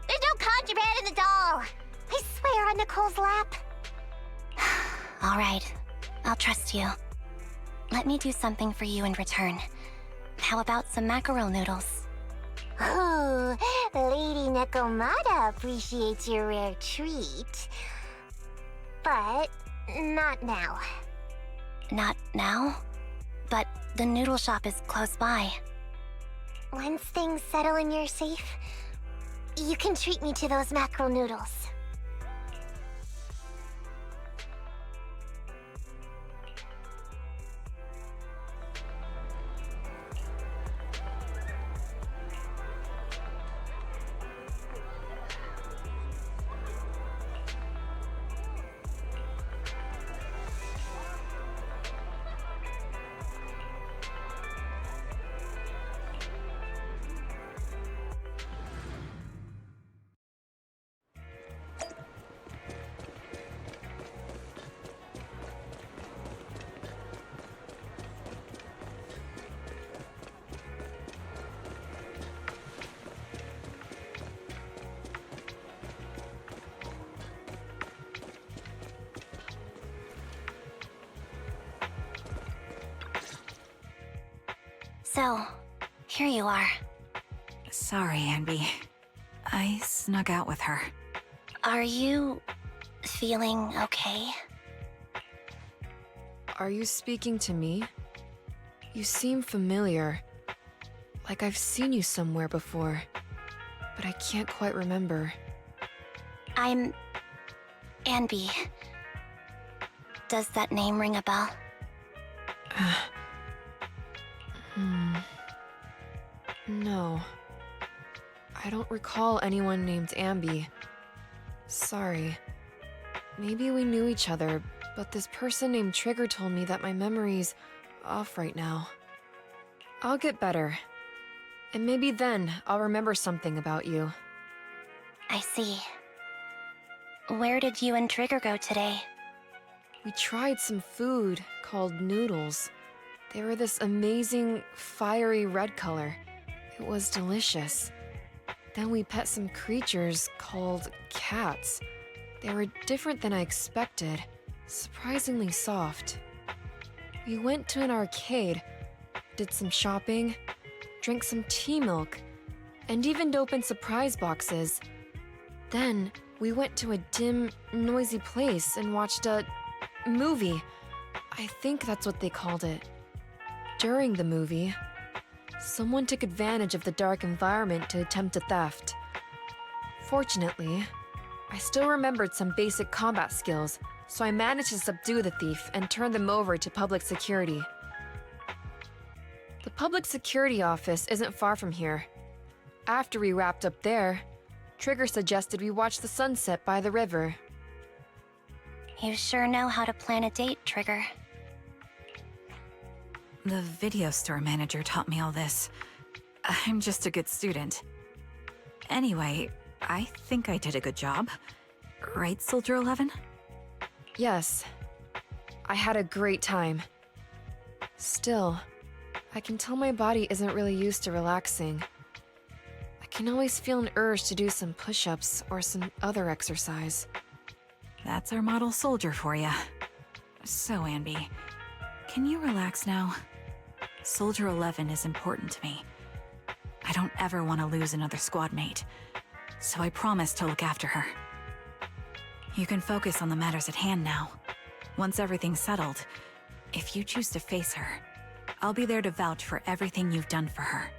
There's no contraband in the doll. I swear on Nicole's lap. All right, I'll trust you. Let me do something for you in return. How about some mackerel noodles? Oh, Lady Nekomata appreciates your rare treat. But not now. Not now? But the noodle shop is close by. Once things settle and you're safe, you can treat me to those mackerel noodles. So, here you are. Sorry, Anby. I snuck out with her. Are you feeling okay? Are you speaking to me? You seem familiar. Like I've seen you somewhere before, but I can't quite remember. I'm Anby. Does that name ring a bell? No. I don't recall anyone named Anby. Sorry. Maybe we knew each other, but this person named Trigger told me that my memory's off right now. I'll get better. And maybe then I'll remember something about you. I see. Where did you and Trigger go today? We tried some food called noodles. They were this amazing, fiery red color. It was delicious. Then we pet some creatures called cats. They were different than I expected, surprisingly soft. We went to an arcade, did some shopping, drank some tea milk, and even opened surprise boxes. Then we went to a dim, noisy place and watched a movie. I think that's what they called it. During the movie, someone took advantage of the dark environment to attempt a theft. Fortunately, I still remembered some basic combat skills, so I managed to subdue the thief and turn them over to public security. The public security office isn't far from here. After we wrapped up there, Trigger suggested we watch the sunset by the river. You sure know how to plan a date, Trigger. The video store manager taught me all this. I'm just a good student. Anyway, I think I did a good job. Right, Soldier 11? Yes. I had a great time. Still, I can tell my body isn't really used to relaxing. I can always feel an urge to do some push-ups or some other exercise. That's our model soldier for ya. So, Anby, can you relax now? Soldier 11 is important to me. I don't ever want to lose another squad mate, so I promise to look after her. You can focus on the matters at hand now. Once everything's settled, if you choose to face her, I'll be there to vouch for everything you've done for her.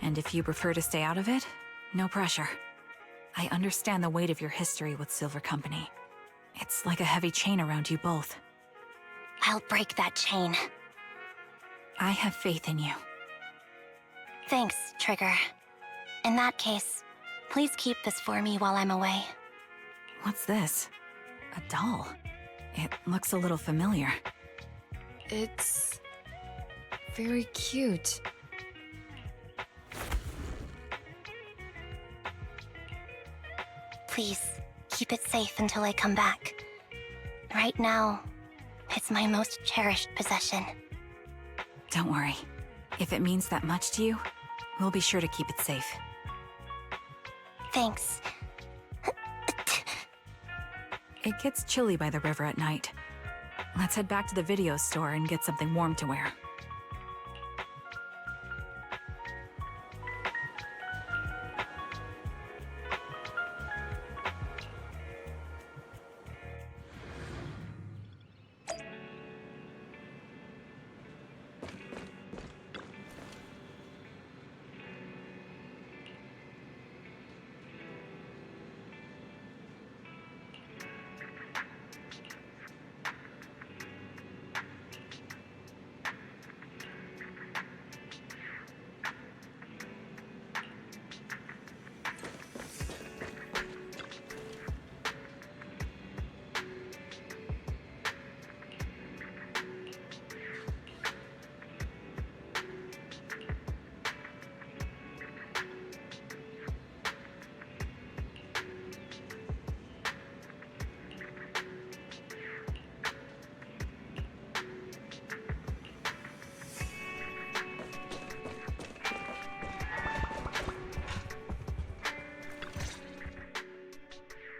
And if you prefer to stay out of it, no pressure. I understand the weight of your history with Silver Company. It's like a heavy chain around you both. I'll break that chain. I have faith in you. Thanks, Trigger. In that case, please keep this for me while I'm away. What's this? A doll. It looks a little familiar. It's very cute. Please, keep it safe until I come back. Right now, it's my most cherished possession. Don't worry. If it means that much to you, we'll be sure to keep it safe. Thanks. It gets chilly by the river at night. Let's head back to the video store and get something warm to wear.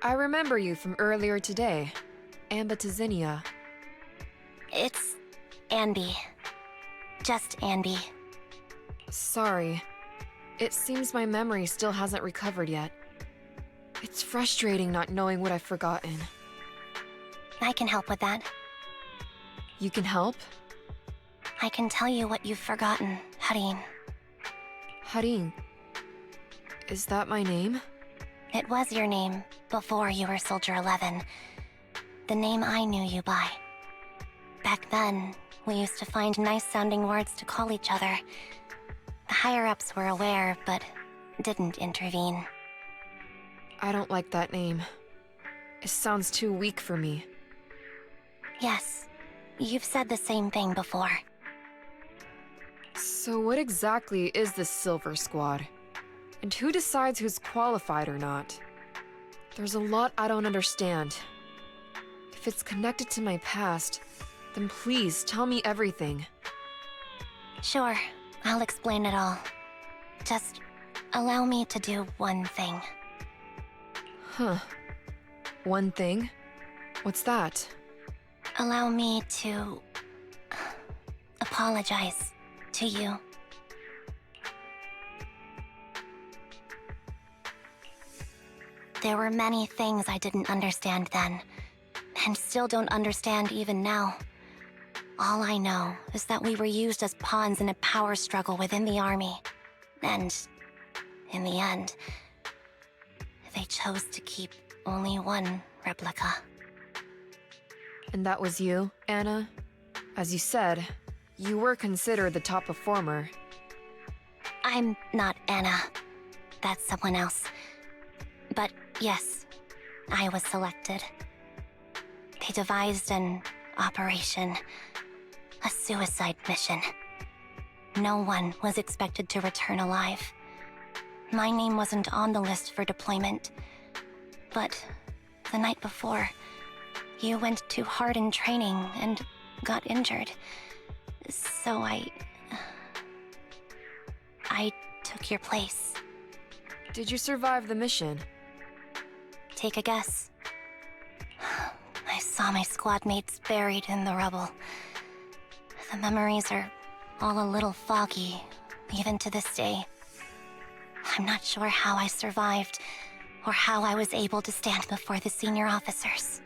I remember you from earlier today. Anby. It's Anby. Just Anby. Sorry. It seems my memory still hasn't recovered yet. It's frustrating not knowing what I've forgotten. I can help with that. You can help? I can tell you what you've forgotten, Harin. Harin. Is that my name? It was your name before you were Soldier 11. The name I knew you by. Back then, we used to find nice-sounding words to call each other. The higher-ups were aware, but didn't intervene. I don't like that name. It sounds too weak for me. Yes, you've said the same thing before. So what exactly is this Silver Squad? And who decides who's qualified or not? There's a lot I don't understand. If it's connected to my past, then please tell me everything. Sure, I'll explain it all. Just allow me to do one thing. Huh. One thing? What's that? Allow me to apologize to you. There were many things I didn't understand then, and still don't understand even now. All I know is that we were used as pawns in a power struggle within the army. And, in the end, they chose to keep only one replica. And that was you, Anna? As you said, you were considered the top performer. I'm not Anna. That's someone else. But yes, I was selected. They devised an operation, a suicide mission. No one was expected to return alive. My name wasn't on the list for deployment, but the night before, you went too hard in training and got injured. So I took your place. Did you survive the mission? Take a guess. I saw my squad mates buried in the rubble. The memories are all a little foggy, even to this day. I'm not sure how I survived, or how I was able to stand before the senior officers.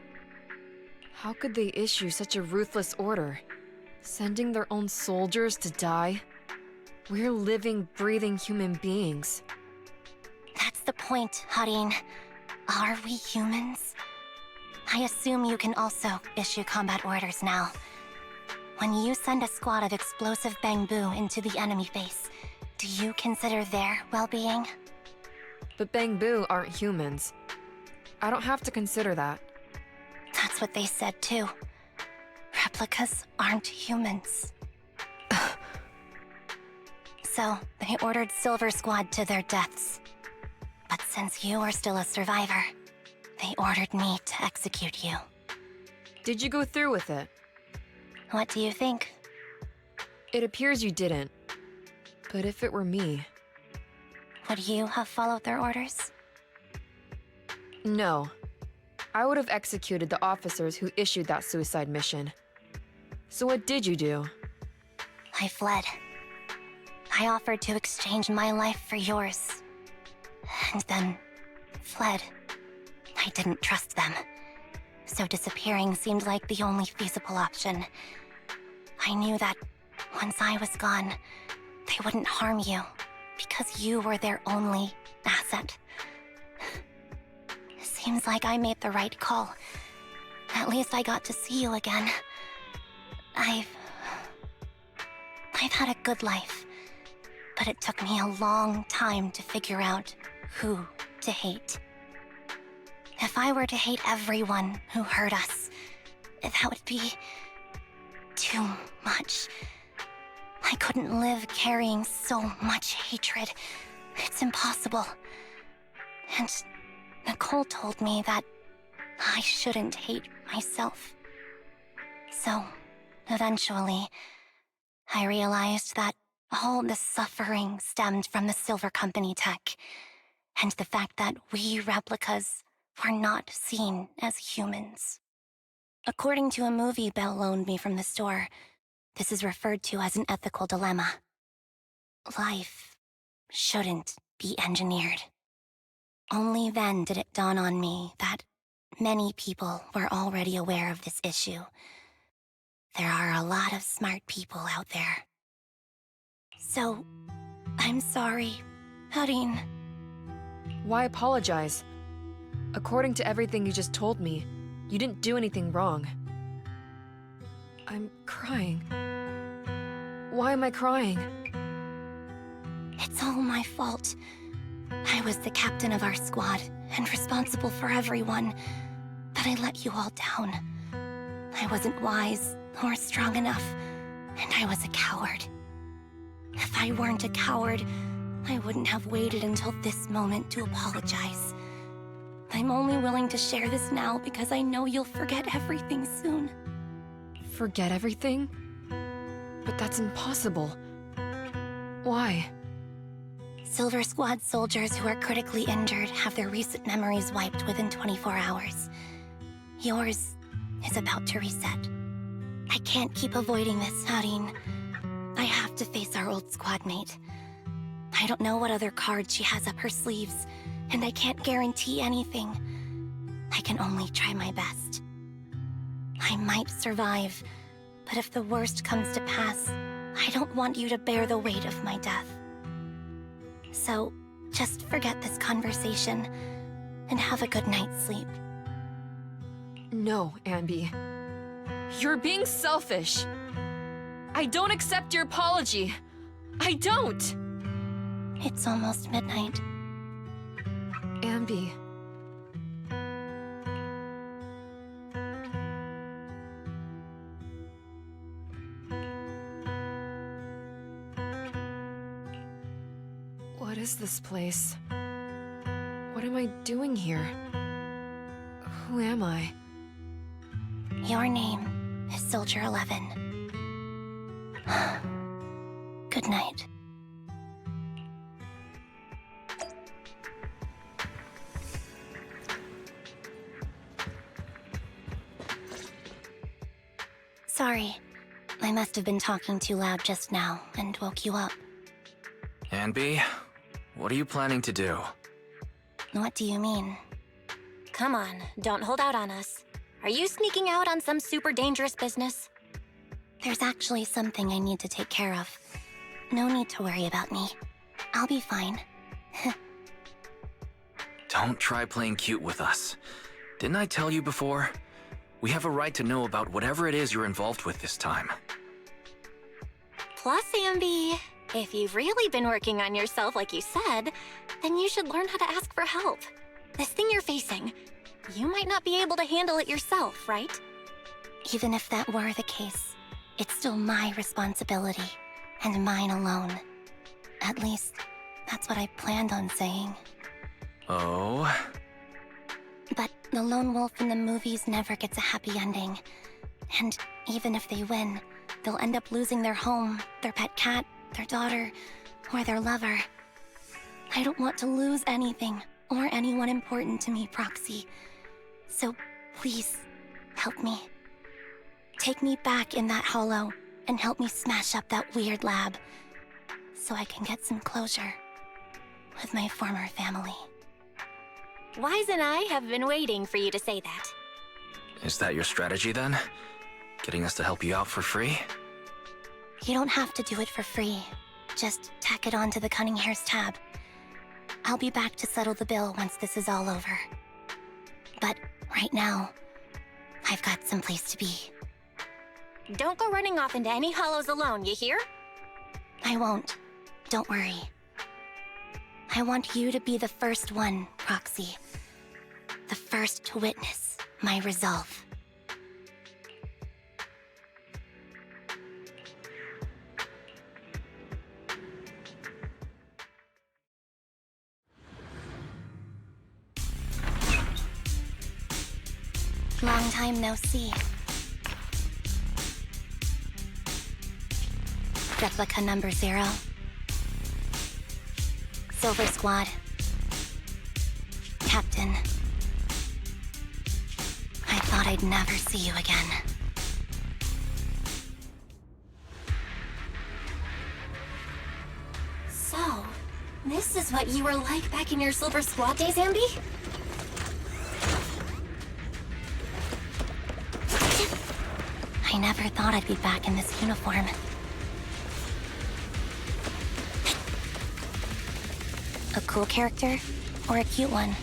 How could they issue such a ruthless order? Sending their own soldiers to die? We're living, breathing human beings. That's the point, Harin. Are we humans? I assume you can also issue combat orders now. When you send a squad of explosive bamboo into the enemy base, do you consider their well-being? But Bangbu aren't humans. I don't have to consider that. That's what they said too. Replicas aren't humans. So, they ordered Silver Squad to their deaths. But since you are still a survivor, they ordered me to execute you. Did you go through with it? What do you think? It appears you didn't. But if it were me... Would you have followed their orders? No. I would have executed the officers who issued that suicide mission. So what did you do? I fled. I offered to exchange my life for yours. And then fled. I didn't trust them. So disappearing seemed like the only feasible option. I knew that once I was gone, they wouldn't harm you, because you were their only asset. Seems like I made the right call. At least I got to see you again. I've had a good life, but it took me a long time to figure out who to hate. If I were to hate everyone who hurt us, that would be too much. I couldn't live carrying so much hatred. It's impossible. And Nicole told me that I shouldn't hate myself. So, eventually, I realized that all the suffering stemmed from the Silver Company tech, and the fact that we replicas were not seen as humans. According to a movie Belle loaned me from the store, this is referred to as an ethical dilemma. Life shouldn't be engineered. Only then did it dawn on me that many people were already aware of this issue. There are a lot of smart people out there. So, I'm sorry, Harin. Why apologize? According to everything you just told me, you didn't do anything wrong. I'm crying. Why am I crying? It's all my fault. I was the captain of our squad and responsible for everyone, but I let you all down. I wasn't wise or strong enough, and I was a coward. If I weren't a coward, I wouldn't have waited until this moment to apologize. I'm only willing to share this now because I know you'll forget everything soon. Forget everything? But that's impossible. Why? Silver Squad soldiers who are critically injured have their recent memories wiped within 24 hours. Yours is about to reset. I can't keep avoiding this, Harin. I have to face our old squad mate. I don't know what other cards she has up her sleeves, and I can't guarantee anything. I can only try my best. I might survive, but if the worst comes to pass, I don't want you to bear the weight of my death. So, just forget this conversation, and have a good night's sleep. No, Anby. You're being selfish. I don't accept your apology. I don't! It's almost midnight. Anby, What is this place? What am I doing here? Who am I? Your name is Soldier 11. Good night. Sorry. I must have been talking too loud just now and woke you up. Anby, what are you planning to do? What do you mean? Come on, don't hold out on us. Are you sneaking out on some super dangerous business? There's actually something I need to take care of. No need to worry about me. I'll be fine. Don't try playing cute with us. Didn't I tell you before? We have a right to know about whatever it is you're involved with this time. Plus, Anby, if you've really been working on yourself like you said, then you should learn how to ask for help. This thing you're facing, you might not be able to handle it yourself, right? Even if that were the case, it's still my responsibility, and mine alone. At least, that's what I planned on saying. Oh? But the lone wolf in the movies never gets a happy ending. And even if they win, they'll end up losing their home, their pet cat, their daughter, or their lover. I don't want to lose anything, or anyone important to me, Proxy. So please, help me. Take me back in that hollow, and help me smash up that weird lab, so I can get some closure with my former family. Wise and I have been waiting for you to say that. Is that your strategy then? Getting us to help you out for free? You don't have to do it for free. Just tack it on to the Cunning Hair's tab. I'll be back to settle the bill once this is all over. But right now, I've got someplace to be. Don't go running off into any hollows alone, you hear? I won't. Don't worry. I want you to be the first one, Proxy. The first to witness my resolve. Long time no see. Replica number 0. Silver Squad. Captain. I thought I'd never see you again. So, this is what you were like back in your Silver Squad days, Anby? I never thought I'd be back in this uniform. A cool character or a cute one?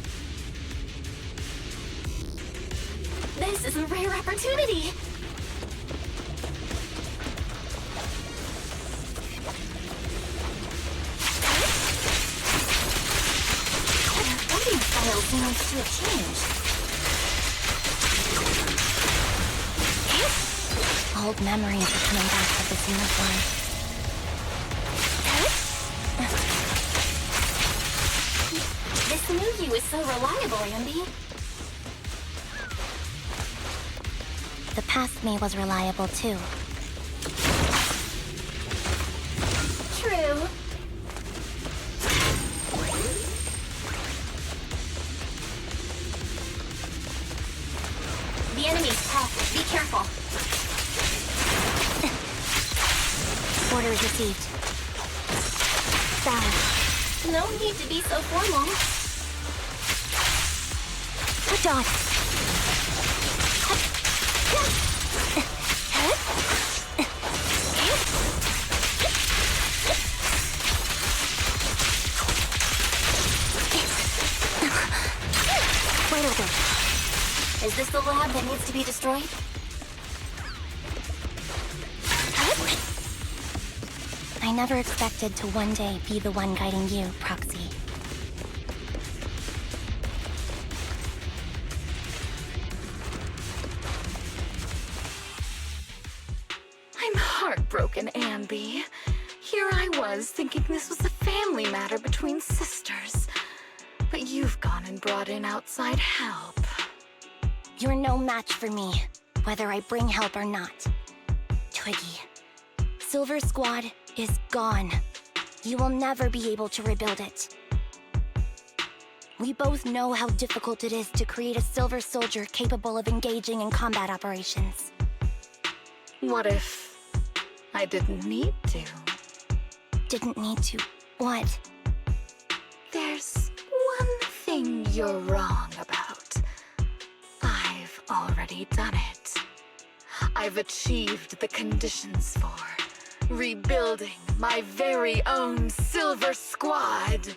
This is a rare opportunity! Your fighting style seems to have changed. Old memories are coming back with this uniform. This new you is so reliable, Anby. The past me was reliable too. True. The enemy's tough. Be careful. Orders received. Status. No need to be so formal. Good dodge. Wide open. Is this the lab that needs to be destroyed? I never expected to one day be the one guiding you, Proxy. I'm heartbroken, Anby. Here I was thinking this was a family matter between between sisters. But you've gone and brought in outside help. You're no match for me, whether I bring help or not. Twiggy, Silver Squad is gone. You will never be able to rebuild it. We both know how difficult it is to create a Silver Soldier capable of engaging in combat operations. What if I didn't need to? Didn't need to. What? There's one thing you're wrong about. I've already done it. I've achieved the conditions for rebuilding my very own Silver Squad.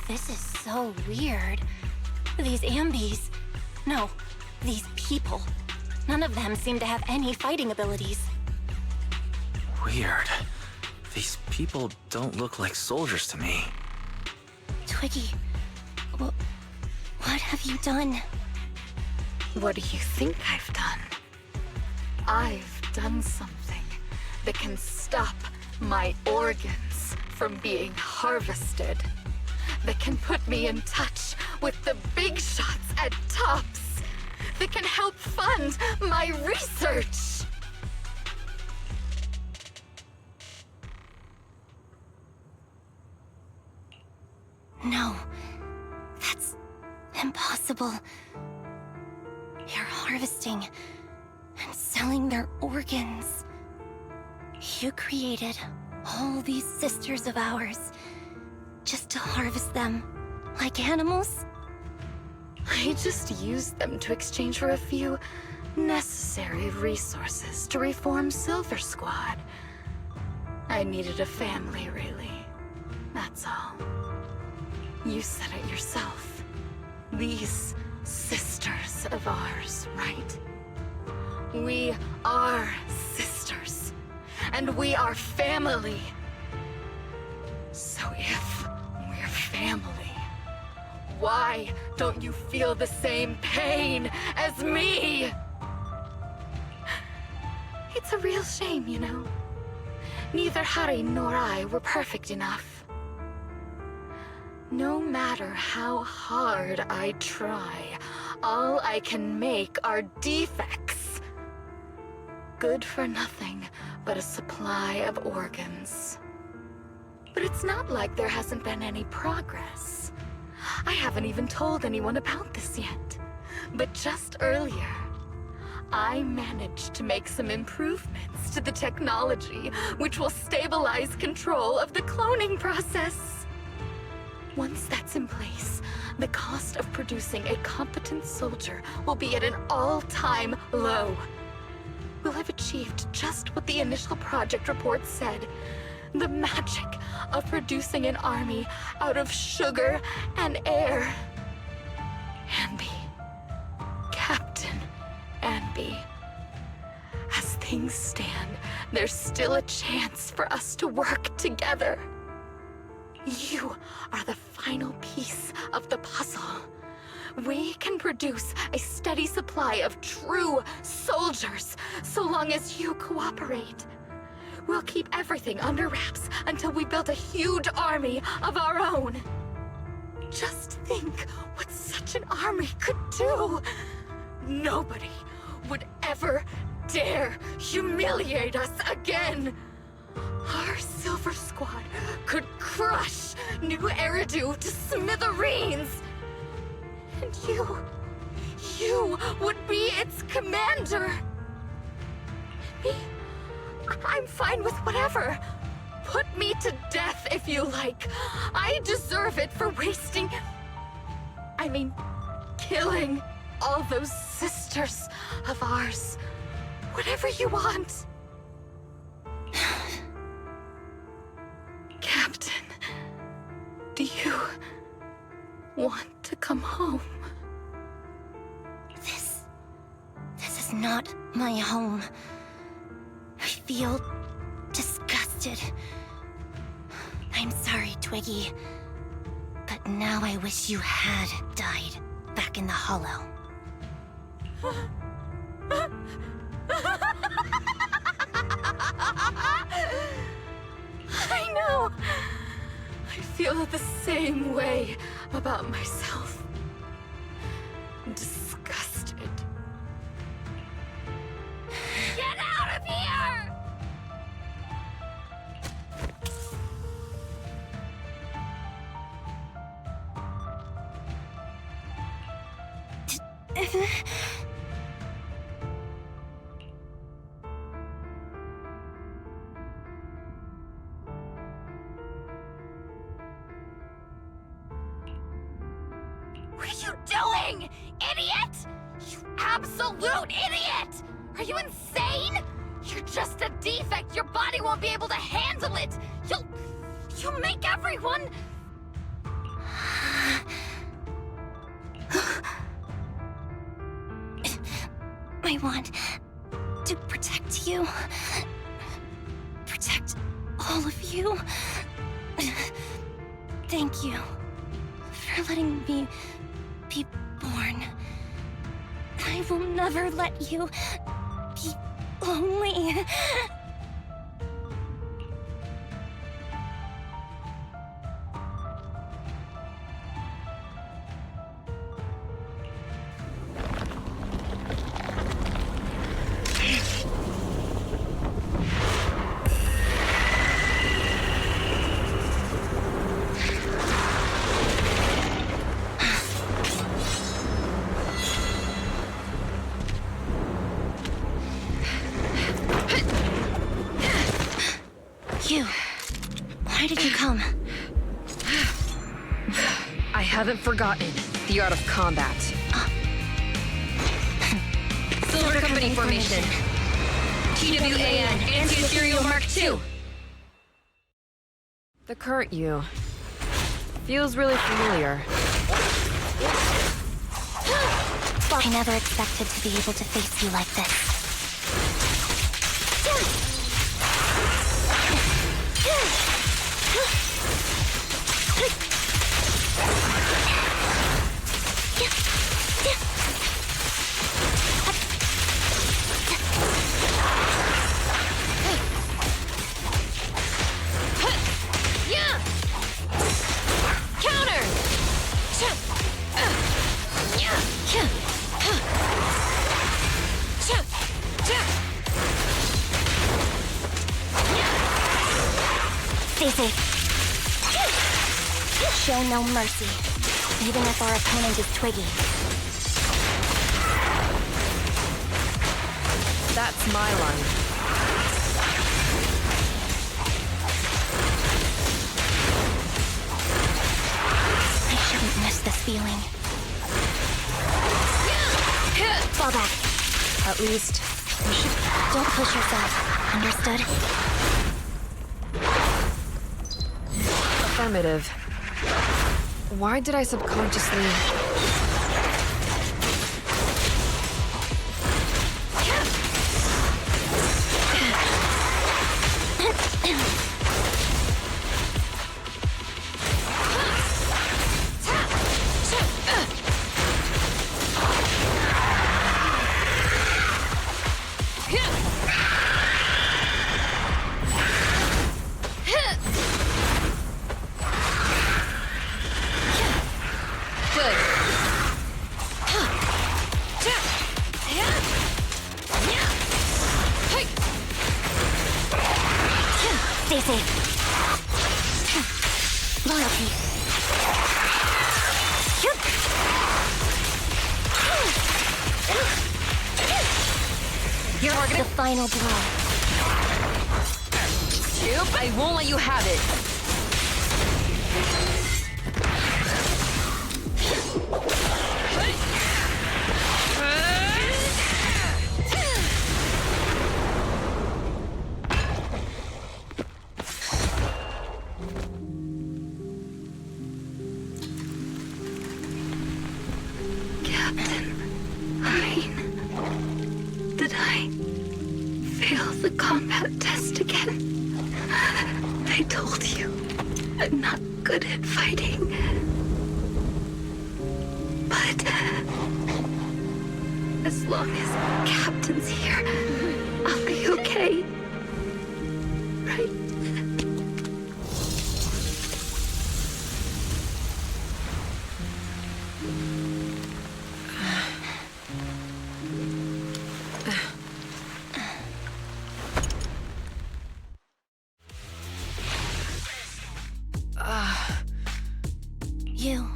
This is so weird. These Ambys... No, these people. None of them seem to have any fighting abilities. Weird. These people don't look like soldiers to me. Twiggy, what have you done? What do you think I've done? I've done something that can stop my organs from being harvested. That can put me in touch with the big shots at Tops. That can help fund my research. No, that's impossible. You're harvesting and selling their organs. You created all these sisters of ours just to harvest them like animals? I just used them to exchange for a few necessary resources to reform Silver Squad. I needed a family, really. That's all. You said it yourself. These sisters of ours, right? We are sisters. And we are family. So if we're family, why don't you feel the same pain as me? It's a real shame, you know. Neither Harry nor I were perfect enough. No matter how hard I try, all I can make are defects. Good for nothing but a supply of organs. But it's not like there hasn't been any progress. I haven't even told anyone about this yet. But just earlier, I managed to make some improvements to the technology which will stabilize control of the cloning process. Once that's in place, the cost of producing a competent soldier will be at an all-time low. We'll have achieved just what the initial project report said. The magic of producing an army out of sugar and air. Anby. Captain Anby. As things stand, there's still a chance for us to work together. You are the final piece of the puzzle. We can produce a steady supply of true soldiers so long as you cooperate. We'll keep everything under wraps until we build a huge army of our own. Just think what such an army could do. Nobody would ever dare humiliate us again. Our Silver Squad could crush New Eridu to smithereens. And you would be its commander. Me? I'm fine with whatever. Put me to death if you like. I deserve it for killing all those sisters of ours. Whatever you want. Captain, do you want to come home? This is not my home. I feel disgusted. I I'm sorry, Twiggy. But now I wish you had died back in the Hollow. I know! I feel the same way about myself. Disgusted. Get out of here! What are you doing, idiot? You absolute idiot! Are you insane? You're just a defect. Your body won't be able to handle it. You'll make everyone... I want to protect you. Protect all of you. Thank you for letting me be born. I will never let you be lonely. You, why did you come? I haven't forgotten the art of combat. Silver Company formation. TWAN, Anti-Ethereal Mark II. The current you feels really familiar. I never expected to be able to face you like this. Stay safe. Show no mercy, even if our opponent is Twiggy. That's my line. I shouldn't miss this feeling. Fall back. At least, You should... Don't push yourself. Understood? affirmative. Why did I subconsciously... Stay safe. Loyalty. You're the final blow. Nope, I won't let you have it. Did I fail the combat test again? I told you. I'm not good at fighting. But as long as Captain's here, I'll be okay. Right? You.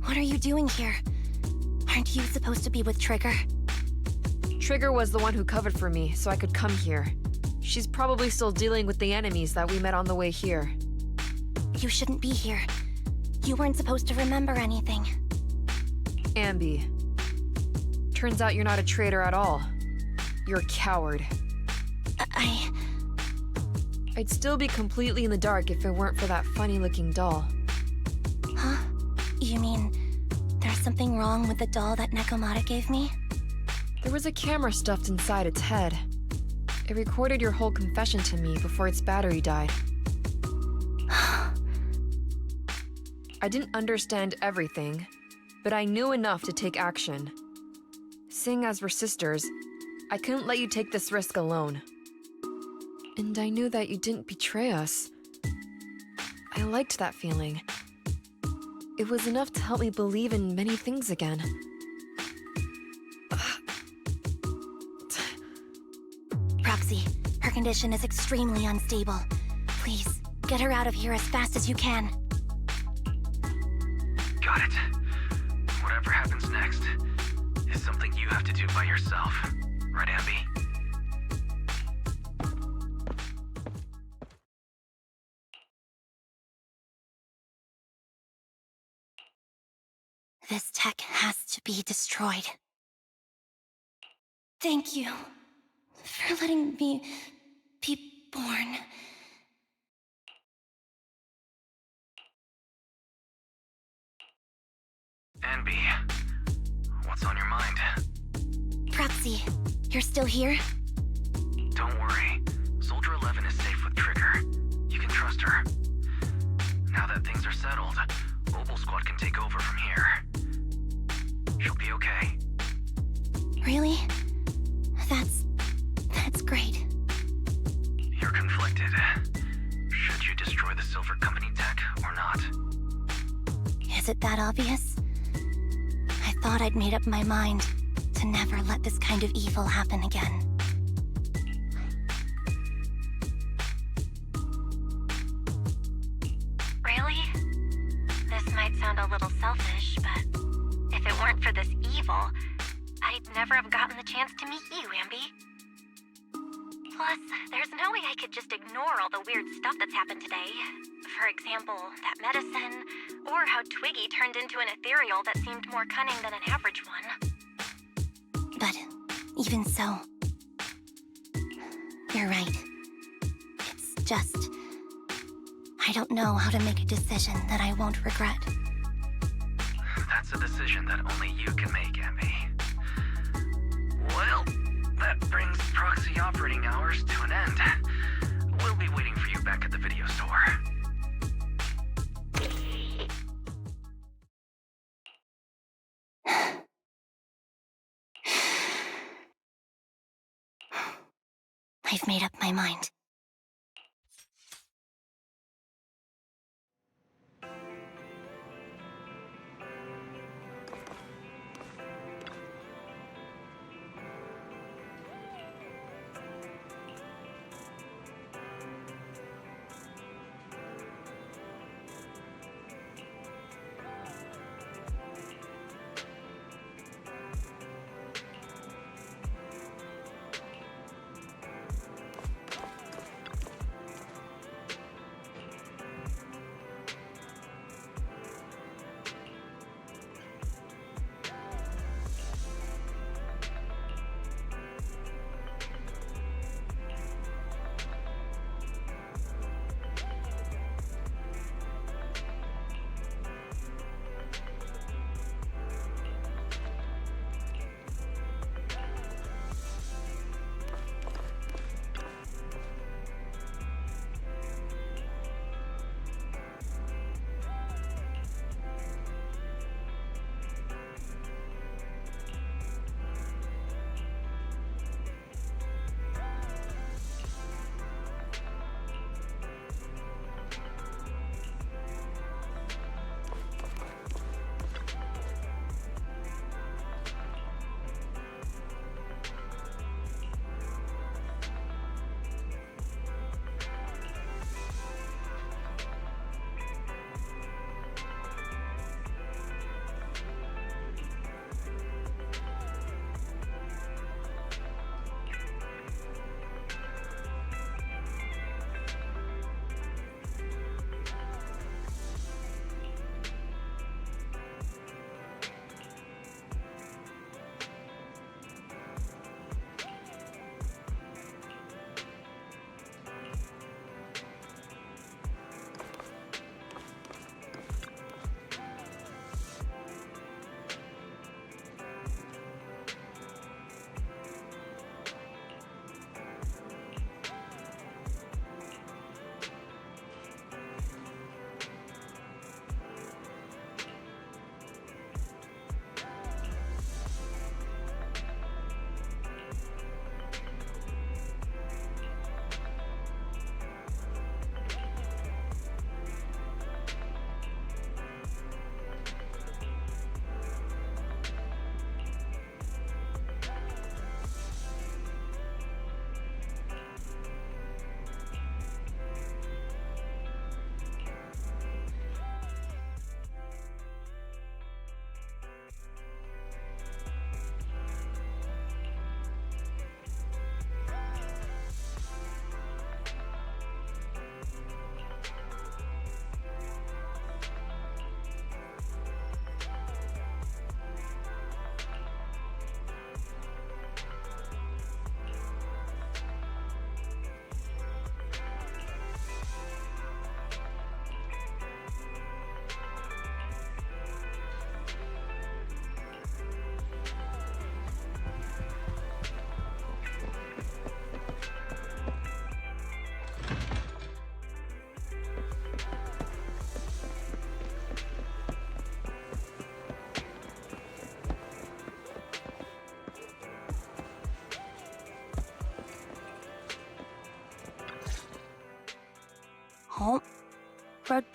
What are you doing here? Aren't you supposed to be with Trigger? Trigger was the one who covered for me, so I could come here. She's probably still dealing with the enemies that we met on the way here. You shouldn't be here. You weren't supposed to remember anything. Anby. Turns out you're not a traitor at all. You're a coward. I'd still be completely in the dark if it weren't for that funny-looking doll. Huh? You mean there's something wrong with the doll that Nekomata gave me? There was a camera stuffed inside its head. It recorded your whole confession to me before its battery died. I didn't understand everything, but I knew enough to take action. Seeing as we're sisters, I couldn't let you take this risk alone. And I knew that you didn't betray us. I liked that feeling. It was enough to help me believe in many things again. Roxy, her condition is extremely unstable. Please, get her out of here as fast as you can. Got it. Whatever happens next is something you have to do by yourself. Right, Anby? This tech has to be destroyed. Thank you for letting me be born. Anby, what's on your mind? Roxy, you're still here? Don't worry. Soldier 11 is safe with Trigger. You can trust her. Now that things are settled, Mobile Squad can take over from here. She'll be okay. Really? That's great. You're conflicted. Should you destroy the Silver Company tech or not? Is it that obvious? I thought I'd made up my mind to never let this kind of evil happen again. Really? This might sound a little selfish, but if it weren't for this evil, I'd never have gotten the chance to meet you, Anby. Plus, there's no way I could just ignore all the weird stuff that's happened today. For example, that medicine, or how Twiggy turned into an ethereal that seemed more cunning than an average one. But even so, you're right. It's just, I don't know how to make a decision that I won't regret. That's a decision that only you can make, Anby. Well, that brings proxy operating hours to an end. We'll be waiting for you back at the video store. I've made up my mind.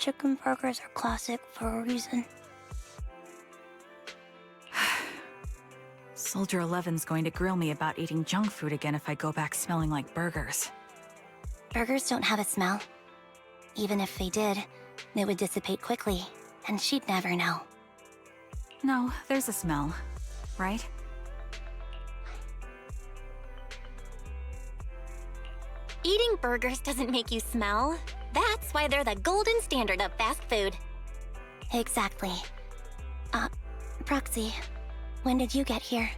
chicken burgers are classic for a reason. Soldier 11's going to grill me about eating junk food again if I go back smelling like burgers. Burgers don't have a smell. Even if they did, they would dissipate quickly, and she'd never know. No, there's a smell, right? Eating burgers doesn't make you smell. That's why they're the golden standard of fast food. Exactly. Proxy, when did you get here?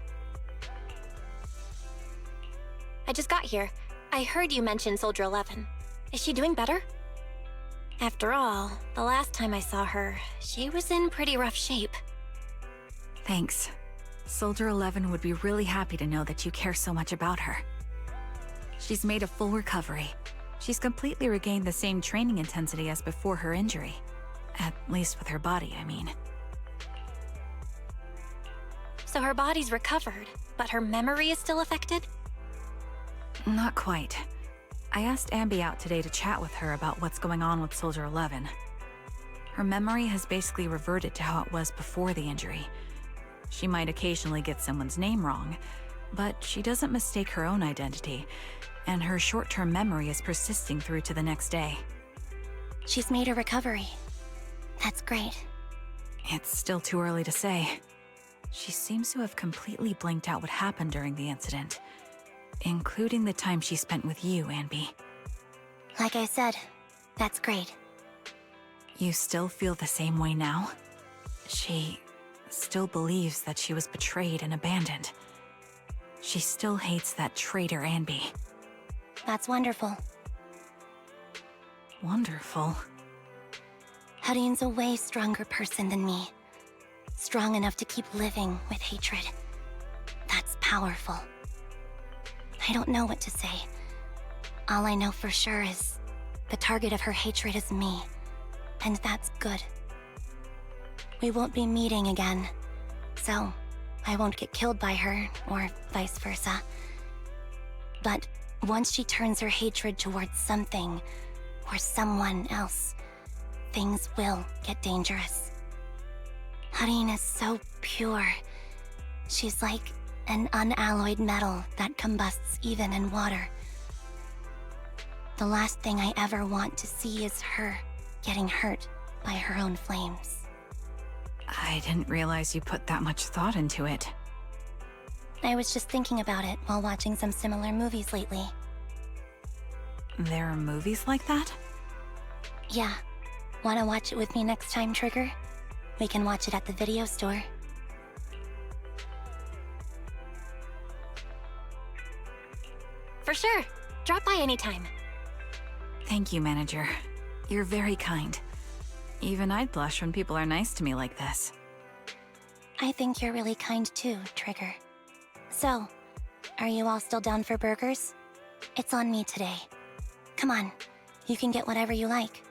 I just got here. I heard you mention Soldier 11. Is she doing better? After all, the last time I saw her, she was in pretty rough shape. Thanks. Soldier 11 would be really happy to know that you care so much about her. She's made a full recovery. She's completely regained the same training intensity as before her injury. At least with her body, I mean. So her body's recovered, but her memory is still affected? Not quite. I asked Anby out today to chat with her about what's going on with Soldier 11. Her memory has basically reverted to how it was before the injury. She might occasionally get someone's name wrong, but she doesn't mistake her own identity, and her short-term memory is persisting through to the next day. She's made a recovery. That's great. It's still too early to say. She seems to have completely blanked out what happened during the incident, including the time she spent with you, Anby. Like I said, that's great. You still feel the same way now? She still believes that she was betrayed and abandoned. She still hates that traitor Anby. That's wonderful. Wonderful. Hudion's a way stronger person than me. Strong enough to keep living with hatred. That's powerful. I don't know what to say. All I know for sure is the target of her hatred is me, and that's good. We won't be meeting again, so I won't get killed by her, or vice versa. But once she turns her hatred towards something or someone else, things will get dangerous. Hudion is so pure. She's like an unalloyed metal that combusts even in water. The last thing I ever want to see is her getting hurt by her own flames. I didn't realize you put that much thought into it. I was just thinking about it while watching some similar movies lately. There are movies like that? Yeah. Wanna watch it with me next time, Trigger? We can watch it at the video store. For sure. Drop by anytime. Thank you, Manager. You're very kind. Even I'd blush when people are nice to me like this. I think you're really kind too, Trigger. So, are you all still down for burgers? It's on me today. Come on, you can get whatever you like.